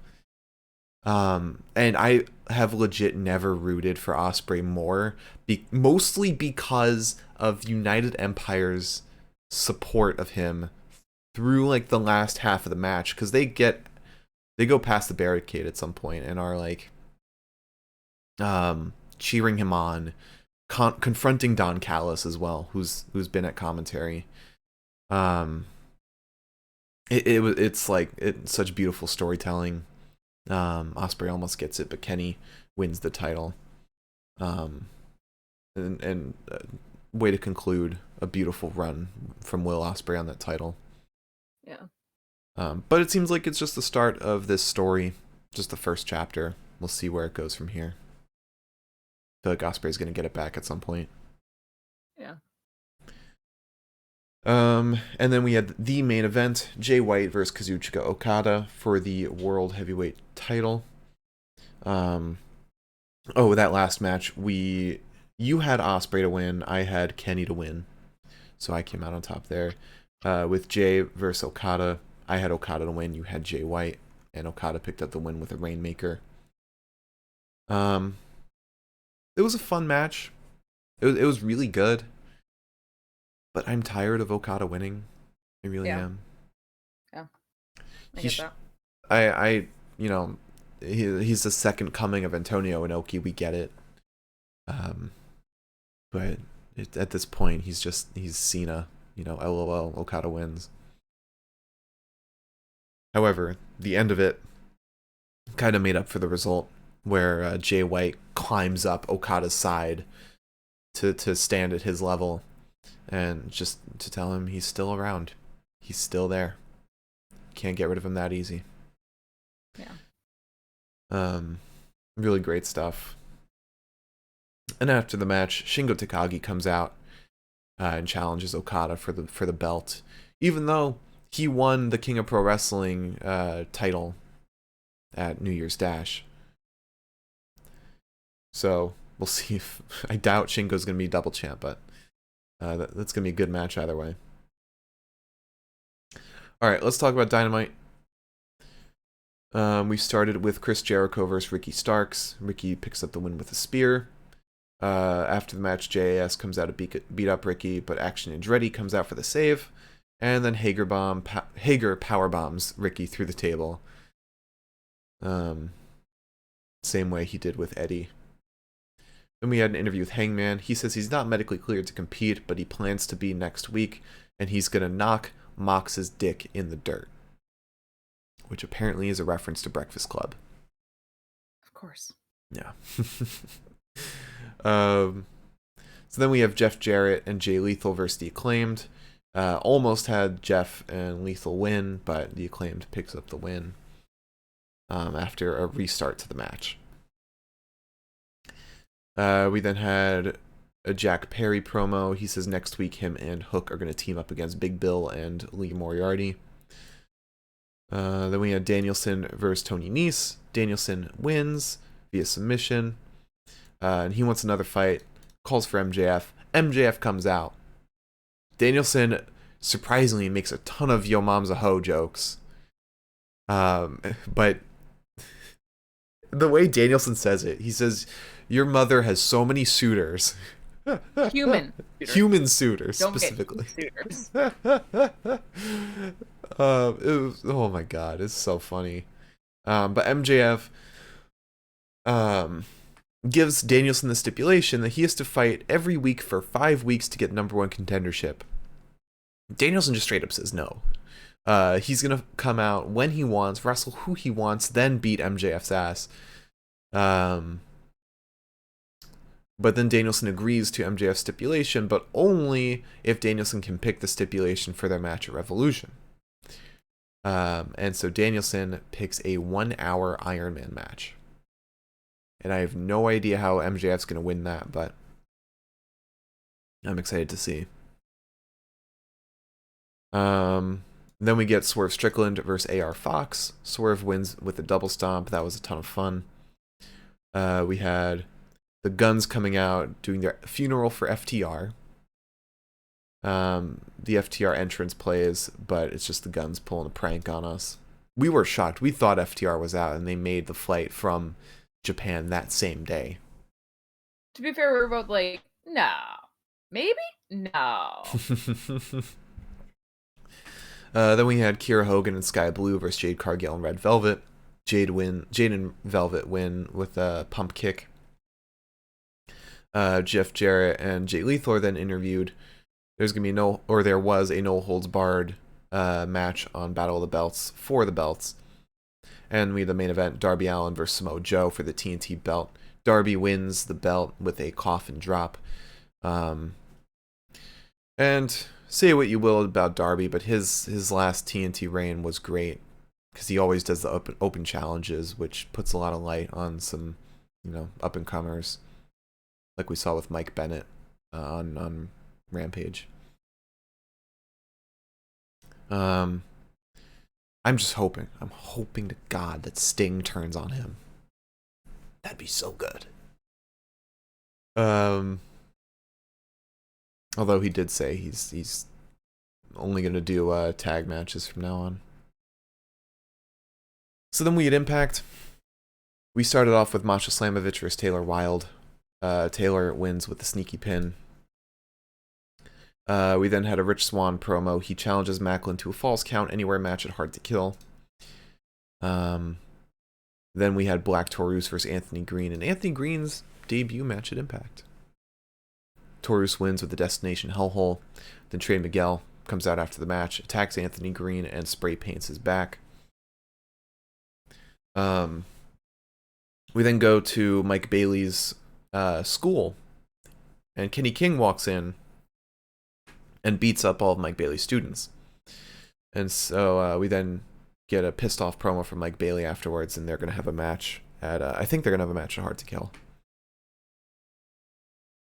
And I have legit never rooted for Ospreay more, mostly because of United Empire's support of him through like the last half of the match, because they go past the barricade at some point and are like cheering him on, confronting Don Callis as well, who's been at commentary. It's such beautiful storytelling. Ospreay almost gets it, but Kenny wins the title. And way to conclude a beautiful run from Will Ospreay on that title. Yeah. But it seems like it's just the start of this story, just the first chapter. We'll see where it goes from here. I feel like Ospreay's going to get it back at some point. Yeah. And then we had the main event, Jay White versus Kazuchika Okada for the World Heavyweight title. That last match, you had Ospreay to win, I had Kenny to win. So I came out on top there. With Jay versus Okada, I had Okada to win, you had Jay White, and Okada picked up the win with a Rainmaker. It was a fun match. It was really good. But I'm tired of Okada winning. I really am. Yeah. I get that. He's the second coming of Antonio Inoki. We get it. But at this point, he's Cena. LOL, Okada wins. However, the end of it kind of made up for the result, where Jay White climbs up Okada's side to stand at his level. And just to tell him he's still around. He's still there. Can't get rid of him that easy. Yeah. Really great stuff. And after the match, Shingo Takagi comes out and challenges Okada for the belt, even though he won the King of Pro Wrestling title at New Year's Dash. So we'll see if I doubt Shingo's gonna be double champ, but that's gonna be a good match either way. All right, let's talk about Dynamite. We started with Chris Jericho versus Ricky Starks. Ricky picks up the win with a spear. After the match, JAS comes out to beat up Ricky, but Action Andretti comes out for the save. And then Hager power bombs Ricky through the table. Same way he did with Eddie. Then we had an interview with Hangman. He says he's not medically cleared to compete, but he plans to be next week, and he's going to knock Mox's dick in the dirt. Which apparently is a reference to Breakfast Club. Of course. Yeah. So then we have Jeff Jarrett and Jay Lethal versus The Acclaimed. Almost had Jeff and Lethal win, but The Acclaimed picks up the win after a restart to the match. We then had a Jack Perry promo. He says next week him and Hook are going to team up against Big Bill and Lee Moriarty. Then we had Danielson versus Tony Nese. Danielson wins via submission. And he wants another fight. Calls for MJF. MJF comes out. Danielson surprisingly makes a ton of Yo Mom's a Ho jokes. But the way Danielson says it, he says, "Your mother has so many suitors." Human suitors. Don't specifically. Suitors. Oh my god, it's so funny. But MJF gives Danielson the stipulation that he has to fight every week for 5 weeks to get #1 contendership. Danielson just straight up says no. He's gonna come out when he wants, wrestle who he wants, then beat MJF's ass. But then Danielson agrees to MJF's stipulation, but only if Danielson can pick the stipulation for their match at Revolution. And so Danielson picks a 1-hour Iron Man match. And I have no idea how MJF's going to win that, but I'm excited to see. Then we get Swerve Strickland versus AR Fox. Swerve wins with a double stomp. That was a ton of fun. We had the Guns coming out, doing their funeral for FTR. The FTR entrance plays, but it's just the Guns pulling a prank on us. We were shocked. We thought FTR was out, and they made the flight from Japan that same day. To be fair, we were both like, no. Maybe? No. Then we had Kiera Hogan and Sky Blue versus Jade Cargill and Red Velvet. Jade and Velvet win with a pump kick. Jeff Jarrett and Jay Lethal are then interviewed. There was a no holds barred match on Battle of the Belts for the belts. And we had the main event, Darby Allin versus Samoa Joe for the TNT belt. Darby wins the belt with a coffin drop. And say what you will about Darby, but his last TNT reign was great because he always does the open challenges, which puts a lot of light on some, up and comers, like we saw with Mike Bennett on Rampage. I'm hoping to God that Sting turns on him. That'd be so good. Although he did say he's only gonna do tag matches from now on. So then we had Impact. We started off with Masha Slamovich versus Taylor Wilde. Taylor wins with the sneaky pin. We then had a Rich Swann promo. He challenges Macklin to a falls count anywhere match at Hard to Kill. Then we had Black Taurus versus Anthony Green, and Anthony Green's debut match at Impact. Taurus wins with the Destination Hellhole. Then Trey Miguel comes out after the match, attacks Anthony Green, and spray paints his back. We then go to Mike Bailey's school, and Kenny King walks in and beats up all of Mike Bailey's students. And so we then get a pissed off promo from Mike Bailey afterwards, and they're going to have a match at, I think they're going to have a match at Hard to Kill.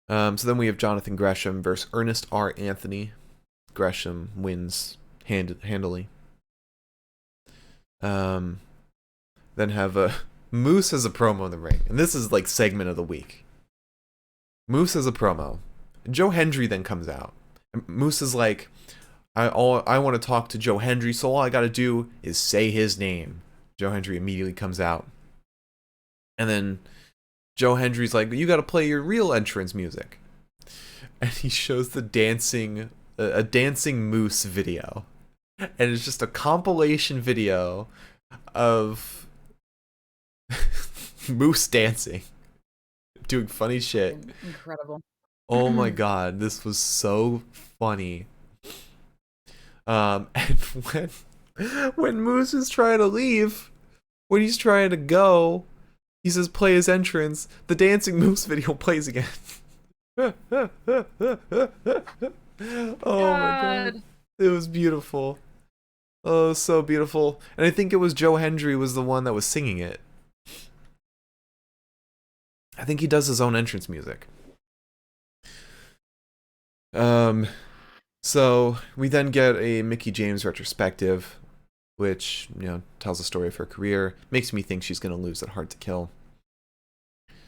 So then we have Jonathan Gresham versus Ernest R. Anthony. Gresham wins handily. Then have Moose has a promo in the ring, and this is like segment of the week. Moose has a promo. Joe Hendry then comes out. And Moose is like, I want to talk to Joe Hendry, so all I got to do is say his name. Joe Hendry immediately comes out. And then Joe Hendry's like, you got to play your real entrance music. And he shows the a dancing Moose video. And it's just a compilation video of Moose dancing, doing funny shit. Incredible. Oh my god, this was so funny. And when Moose is trying to leave, when he's trying to go, he says play his entrance. The dancing Moose video plays again. Oh my god. It was beautiful. Oh, so beautiful. And I think it was Joe Hendry was the one that was singing it. I think he does his own entrance music. So we then get a Mickie James retrospective, which, tells the story of her career. Makes me think she's going to lose at Hard to Kill.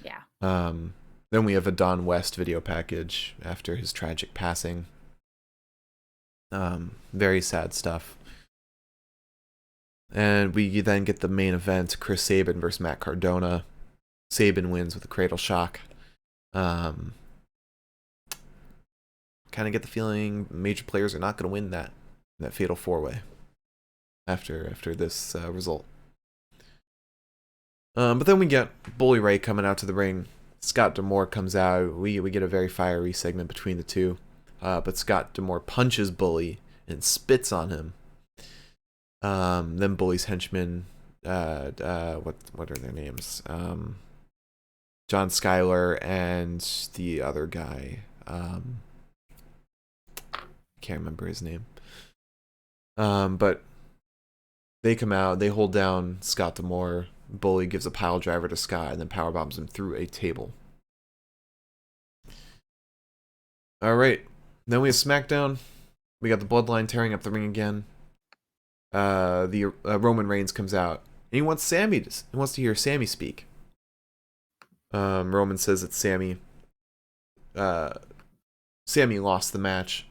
Yeah. Then we have a Don West video package after his tragic passing. Very sad stuff. And we then get the main event, Chris Sabin versus Matt Cardona. Sabin wins with a cradle shock. Kind of get the feeling major players are not going to win that fatal 4-way after this result. But then we get Bully Ray coming out to the ring. Scott D'Amore comes out. We get a very fiery segment between the two. But Scott D'Amore punches Bully and spits on him. Then Bully's henchmen, what are their names? John Schuyler and the other guy. Can't remember his name. But they come out, they hold down Scott D'Amore. Bully gives a pile driver to Scott and then powerbombs him through a table. Alright, then we have SmackDown. We got the Bloodline tearing up the ring again. Roman Reigns comes out. And he wants to hear Sammy speak. Roman says that Sammy lost the match.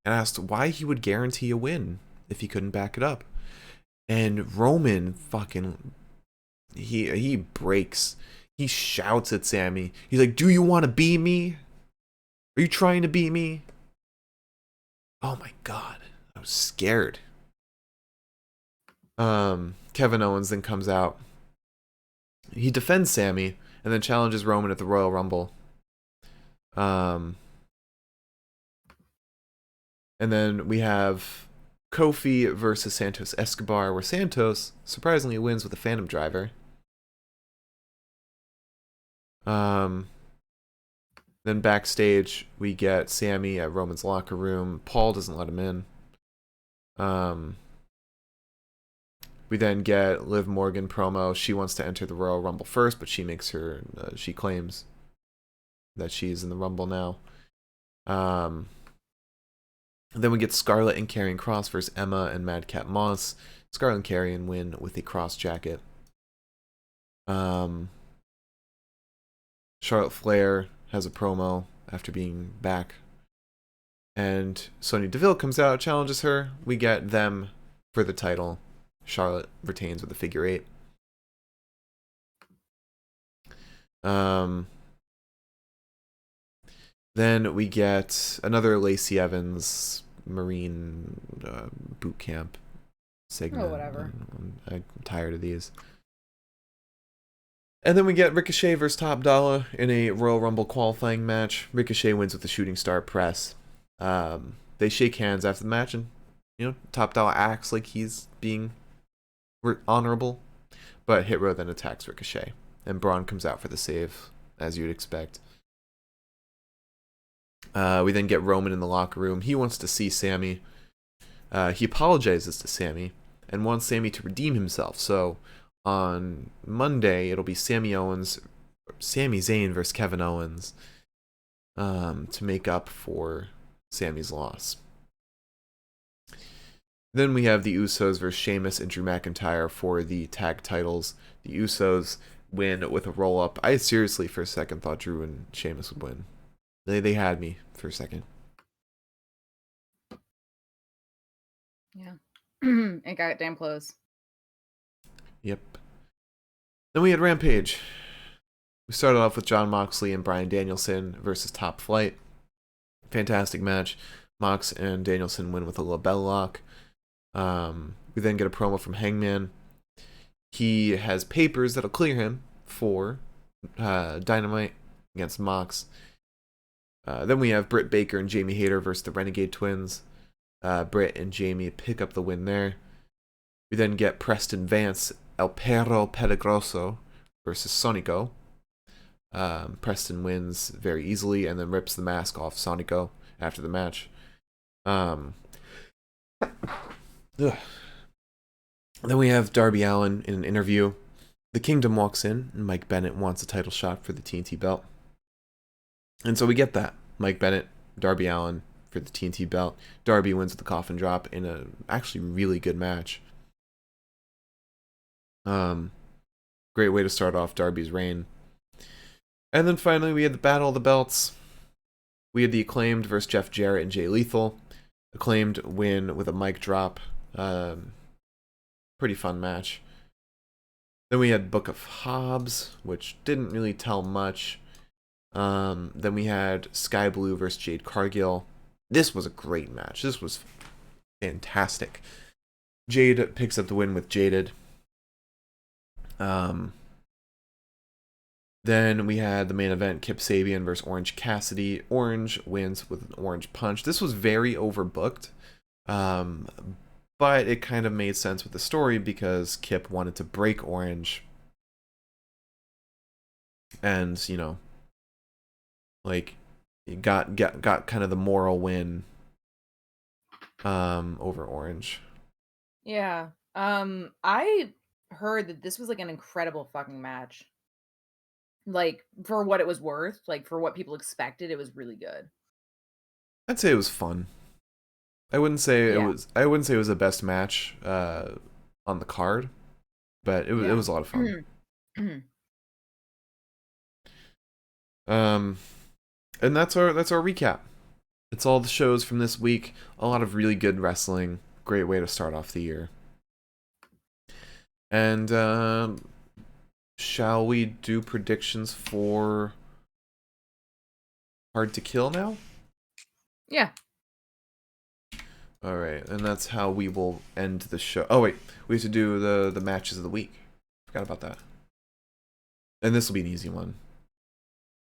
And asked why he would guarantee a win if he couldn't back it up. And Roman fucking... He breaks. He shouts at Sammy. He's like, do you want to beat me? Are you trying to beat me? Oh my god. I was scared. Kevin Owens then comes out. He defends Sammy and then challenges Roman at the Royal Rumble. And then we have Kofi versus Santos Escobar, where Santos surprisingly wins with a Phantom Driver. Then backstage, we get Sammy at Roman's locker room. Paul doesn't let him in. We then get Liv Morgan promo. She wants to enter the Royal Rumble first, but she claims that she's in the Rumble now. Then we get Scarlett and Karrion Kross versus Emma and Madcap Moss. Scarlett and Karrion win with a cross jacket. Charlotte Flair has a promo after being back. And Sonya Deville comes out, challenges her. We get them for the title. Charlotte retains with a figure 8. Then we get another Lacey Evans Marine boot camp segment. Oh, whatever. I'm tired of these. And then we get Ricochet versus Top Dollar in a Royal Rumble qualifying match. Ricochet wins with the Shooting Star Press. They shake hands after the match, and Top Dollar acts like he's being honorable. But Hit Row then attacks Ricochet, and Braun comes out for the save, as you'd expect. We then get Roman in the locker room. He wants to see Sammy. He apologizes to Sammy and wants Sammy to redeem himself. So on Monday, it'll be Sami Zayn versus Kevin Owens to make up for Sammy's loss. Then we have the Usos versus Sheamus and Drew McIntyre for the tag titles. The Usos win with a roll-up. I seriously, for a second, thought Drew and Sheamus would win. They had me for a second. Yeah. It got damn close. Yep. Then we had Rampage. We started off with Jon Moxley and Bryan Danielson versus Top Flight. Fantastic match. Mox and Danielson win with a labella lock. We then get a promo from Hangman. He has papers that'll clear him for Dynamite against Mox. Then we have Britt Baker and Jamie Hayter versus the Renegade Twins. Britt and Jamie pick up the win there. We then get Preston Vance, El Perro Peligroso versus Sonico. Preston wins very easily and then rips the mask off Sonico after the match. Then we have Darby Allin in an interview. The Kingdom walks in, and Mike Bennett wants a title shot for the TNT belt. And so we get that. Mike Bennett, Darby Allin for the TNT belt. Darby wins with the coffin drop in a actually really good match. Great way to start off Darby's reign. And then finally we had the Battle of the Belts. We had the Acclaimed versus Jeff Jarrett and Jay Lethal. Acclaimed win with a mic drop. Pretty fun match. Then we had Book of Hobbs, which didn't really tell much. Then we had Sky Blue versus Jade Cargill. This was a great match. This was fantastic. Jade picks up the win with Jaded. Then we had the main event, Kip Sabian versus Orange Cassidy. Orange wins with an orange punch. This was very overbooked, but it kind of made sense with the story because Kip wanted to break Orange. And, you know, like, he got kind of the moral win over Orange. Yeah. I heard that this was like an incredible fucking match. Like, for what it was worth, like for what people expected, it was really good. I'd say it was fun. I wouldn't say Yeah. it was the best match on the card, but it Yeah. was a lot of fun. And that's our recap. It's all the shows from this week. A lot of really good wrestling. Great way to start off the year. And shall we do predictions for Hard to Kill now? Yeah. All right, and that's how we will end the show. Oh wait, we have to do the matches of the week. Forgot about that. And this will be an easy one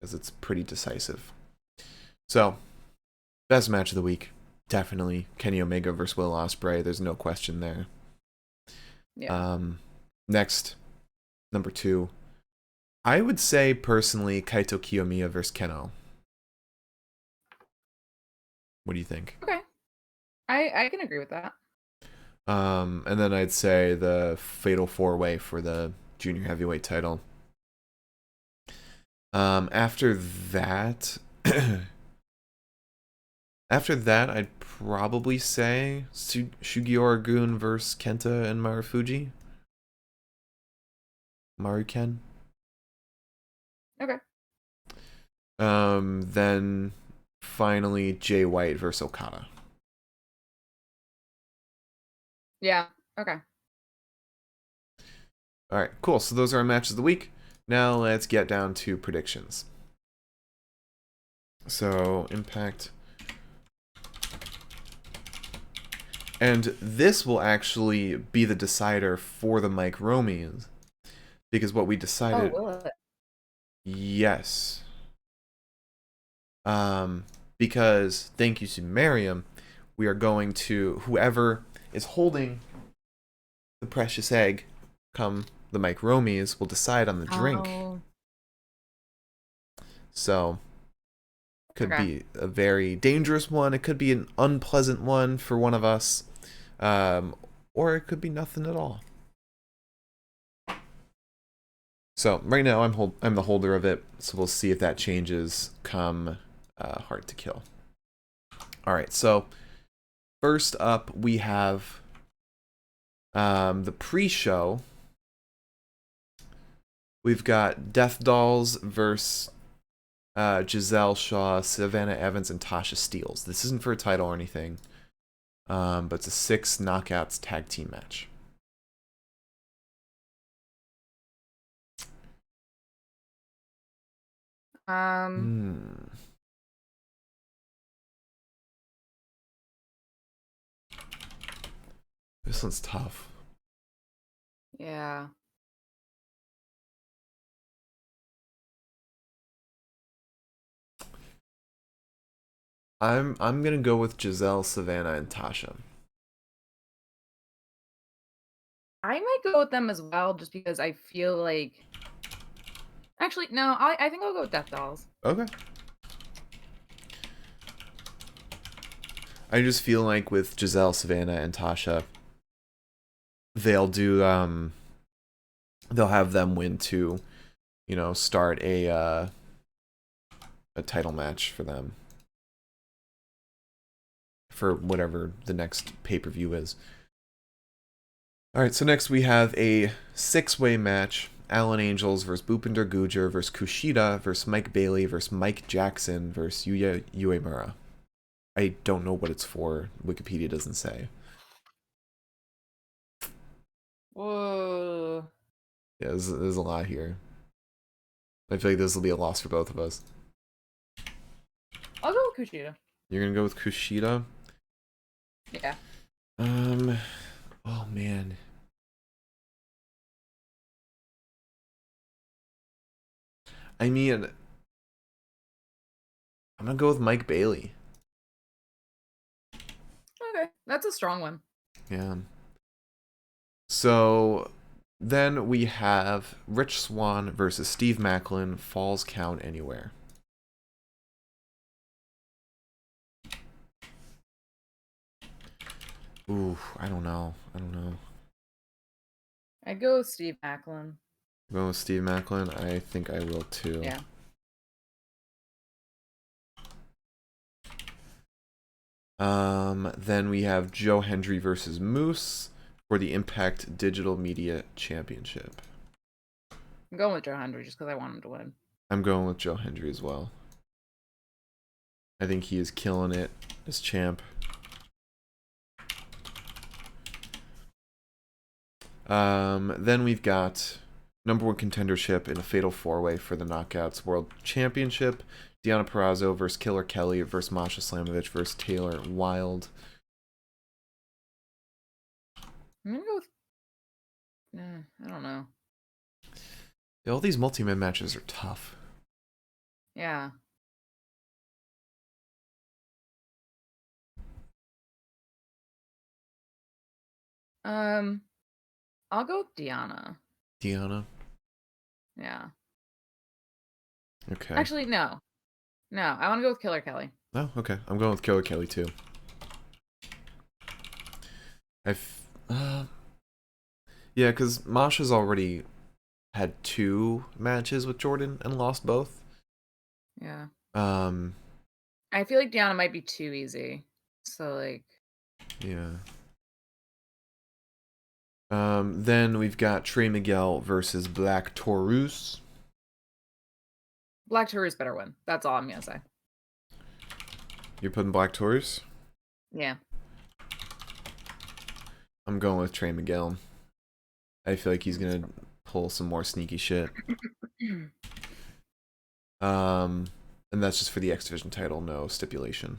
because it's pretty decisive. So, best match of the week, definitely Kenny Omega versus Will Ospreay. There's no question there. Yeah. Next, number 2, I would say personally Kaito Kiyomiya versus Keno. What do you think? Okay. I can agree with that. And then I'd say the Fatal 4-Way for the junior heavyweight title. After that, I'd probably say Sugiura Gun versus Kenta and Marufuji. Maruken. Okay. Then finally Jay White versus Okada. Yeah. Okay. All right, cool. So those are our matches of the week. Now let's get down to predictions. So, Impact. And this will actually be the decider for the Mike Romies. Because what we decided... Oh, will it? Yes. Because, thank you to Miriam, we are going to... Whoever is holding the precious egg come the Mike Romies will decide on the drink. Oh. So... Could be a very dangerous one. It could be an unpleasant one for one of us. Or it could be nothing at all. So right now I'm the holder of it. So we'll see if that changes come Hard to Kill. All right. So first up we have the pre-show. We've got Death Dolls versus Giselle Shaw, Savannah Evans, and Tasha Steeles. This isn't for a title or anything, but it's a 6 knockouts tag team match. Um, This one's tough. yeah. I'm gonna go with Giselle, Savannah, and Tasha. I might go with them as well, just because I feel like. Actually, no. I think I'll go with Death Dolls. Okay. I just feel like with Giselle, Savannah, and Tasha, they'll do they'll have them win to, start a title match for them for whatever the next pay-per-view is. All right, so next we have a 6-way match. Alan Angels versus Bhupinder Gujjar versus Kushida versus Mike Bailey versus Mike Jackson versus Yuya Uemura. I don't know what it's for. Wikipedia doesn't say. Whoa. Yeah, there's a lot here. I feel like this will be a loss for both of us. I'll go with Kushida. You're gonna go with Kushida? Yeah. Oh man. I mean, I'm gonna go with Mike Bailey. Okay, that's a strong one. Yeah. So then we have Rich Swann versus Steve Macklin, Falls Count Anywhere. Ooh, I don't know. I go with Steve Macklin. Go with Steve Macklin. I think I will too. Yeah. Then we have Joe Hendry versus Moose for the Impact Digital Media Championship. I'm going with Joe Hendry just because I want him to win. I'm going with Joe Hendry as well. I think he is killing it as champ. Then we've got number 1 contendership in a fatal 4-way for the Knockouts World Championship. Deonna Purrazzo versus Killer Kelly versus Masha Slamovich versus Taylor Wilde. I'm gonna go with. I don't know. Yeah, all these multi-man matches are tough. Yeah. I'll go with Deonna. Deonna. Yeah. Okay. Actually, no. No, I want to go with Killer Kelly. Oh, okay. I'm going with Killer Kelly too. Yeah, because Masha's already had 2 matches with Jordan and lost both. Yeah. Um, I feel like Deonna might be too easy. So, like. yeah. Then we've got Trey Miguel versus Black Taurus. Black Taurus better win. That's all I'm gonna say. You're putting Black Taurus? Yeah. I'm going with Trey Miguel. I feel like he's gonna pull some more sneaky shit. And that's just for the X Division title, no stipulation.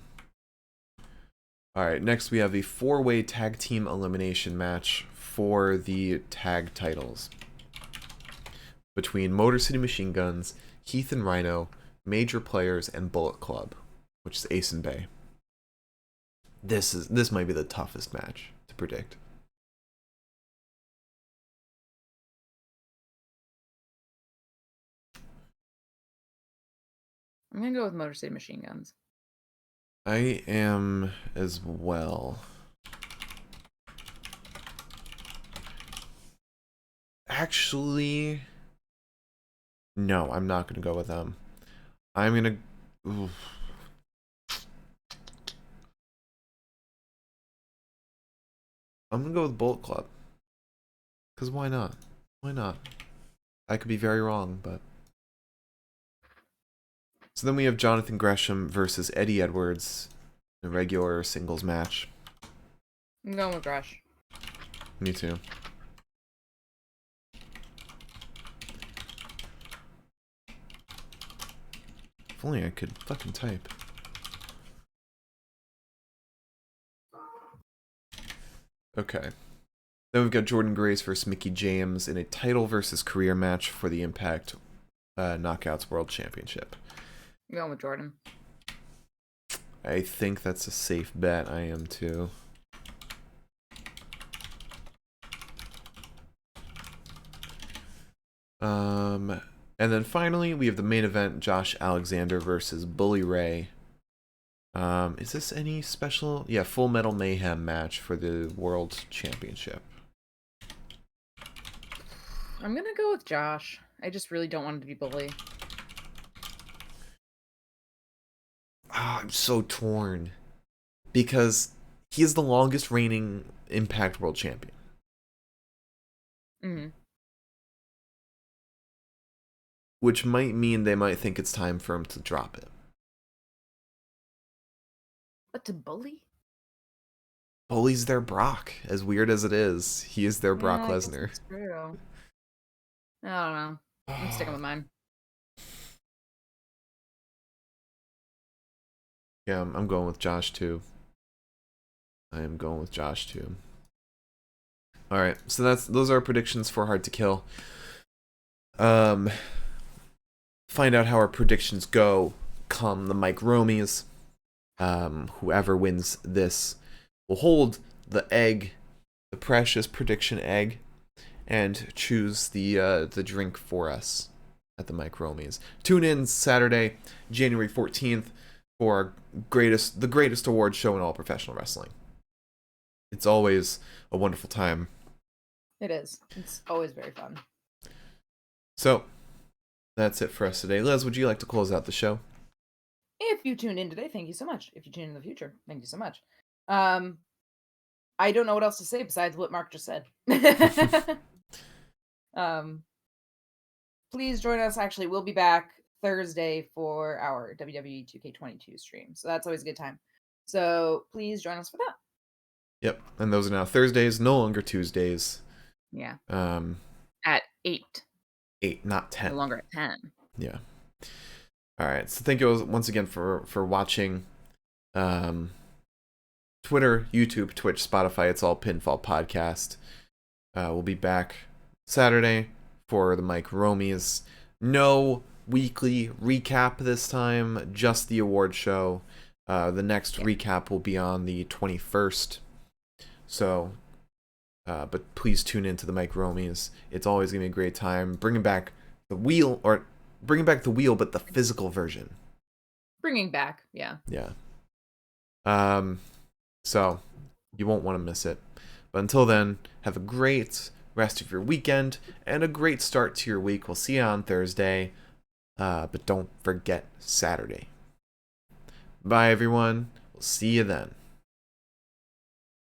Alright, next we have a 4-way tag team elimination match for the tag titles. Between Motor City Machine Guns, Heath and Rhino, Major Players, and Bullet Club, which is Ace and Bay. This might be the toughest match to predict. I'm gonna go with Motor City Machine Guns. I am as well. Actually, no, I'm not gonna go with them. I'm gonna. Oof. I'm gonna go with Bullet Club. Cause why not? Why not? I could be very wrong, but So then we have Jonathan Gresham versus Eddie Edwards in a regular singles match. I'm going with Gresh. Me too. If only I could fucking type. Okay. Then we've got Jordan Grace versus Mickey James in a title versus career match for the Impact Knockouts World Championship. I'm going with Jordan. I think that's a safe bet. I am too. And then finally, we have the main event, Josh Alexander versus Bully Ray. Is this any special? Yeah, Full Metal Mayhem match for the World Championship. I'm gonna go with Josh. I just really don't want it to be Bully. I'm so torn. Because he is the longest reigning Impact World Champion. Mm-hmm. Which might mean they might think it's time for him to drop it. But to Bully? Bully's their Brock. As weird as it is, he is their Brock Lesnar. That's true. I don't know. I'm sticking with mine. Yeah, I'm going with Josh too. I am going with Josh too. All right, so those are our predictions for Hard to Kill. Find out how our predictions go come the Mike Romies. Whoever wins this will hold the egg, the precious prediction egg, and choose the drink for us at the Mike Romies. Tune in Saturday, January 14th for the greatest award show in all professional wrestling. It's always a wonderful time. It is. It's always very fun. So, that's it for us today. Liz, would you like to close out the show? If you tuned in today, thank you so much. If you tune in the future, thank you so much. I don't know what else to say besides what Mark just said. Please join us. Actually, we'll be back Thursday for our WWE 2K22 stream. So that's always a good time. So please join us for that. Yep, and those are now Thursdays, no longer Tuesdays. Yeah. At 8. 8, not 10. No longer at 10. Yeah. All right. So thank you once again for watching. Twitter, YouTube, Twitch, Spotify. It's all Pinfall Podcast. We'll be back Saturday for the Mike Romies. No weekly recap this time. Just the award show. The next recap will be on the 21st. So, but please tune into the Mike Romies. It's always gonna be a great time. Bringing back the wheel, but the physical version. Bringing back, yeah. Yeah. So you won't want to miss it. But until then, have a great rest of your weekend and a great start to your week. We'll see you on Thursday. But don't forget Saturday. Bye, everyone. We'll see you then.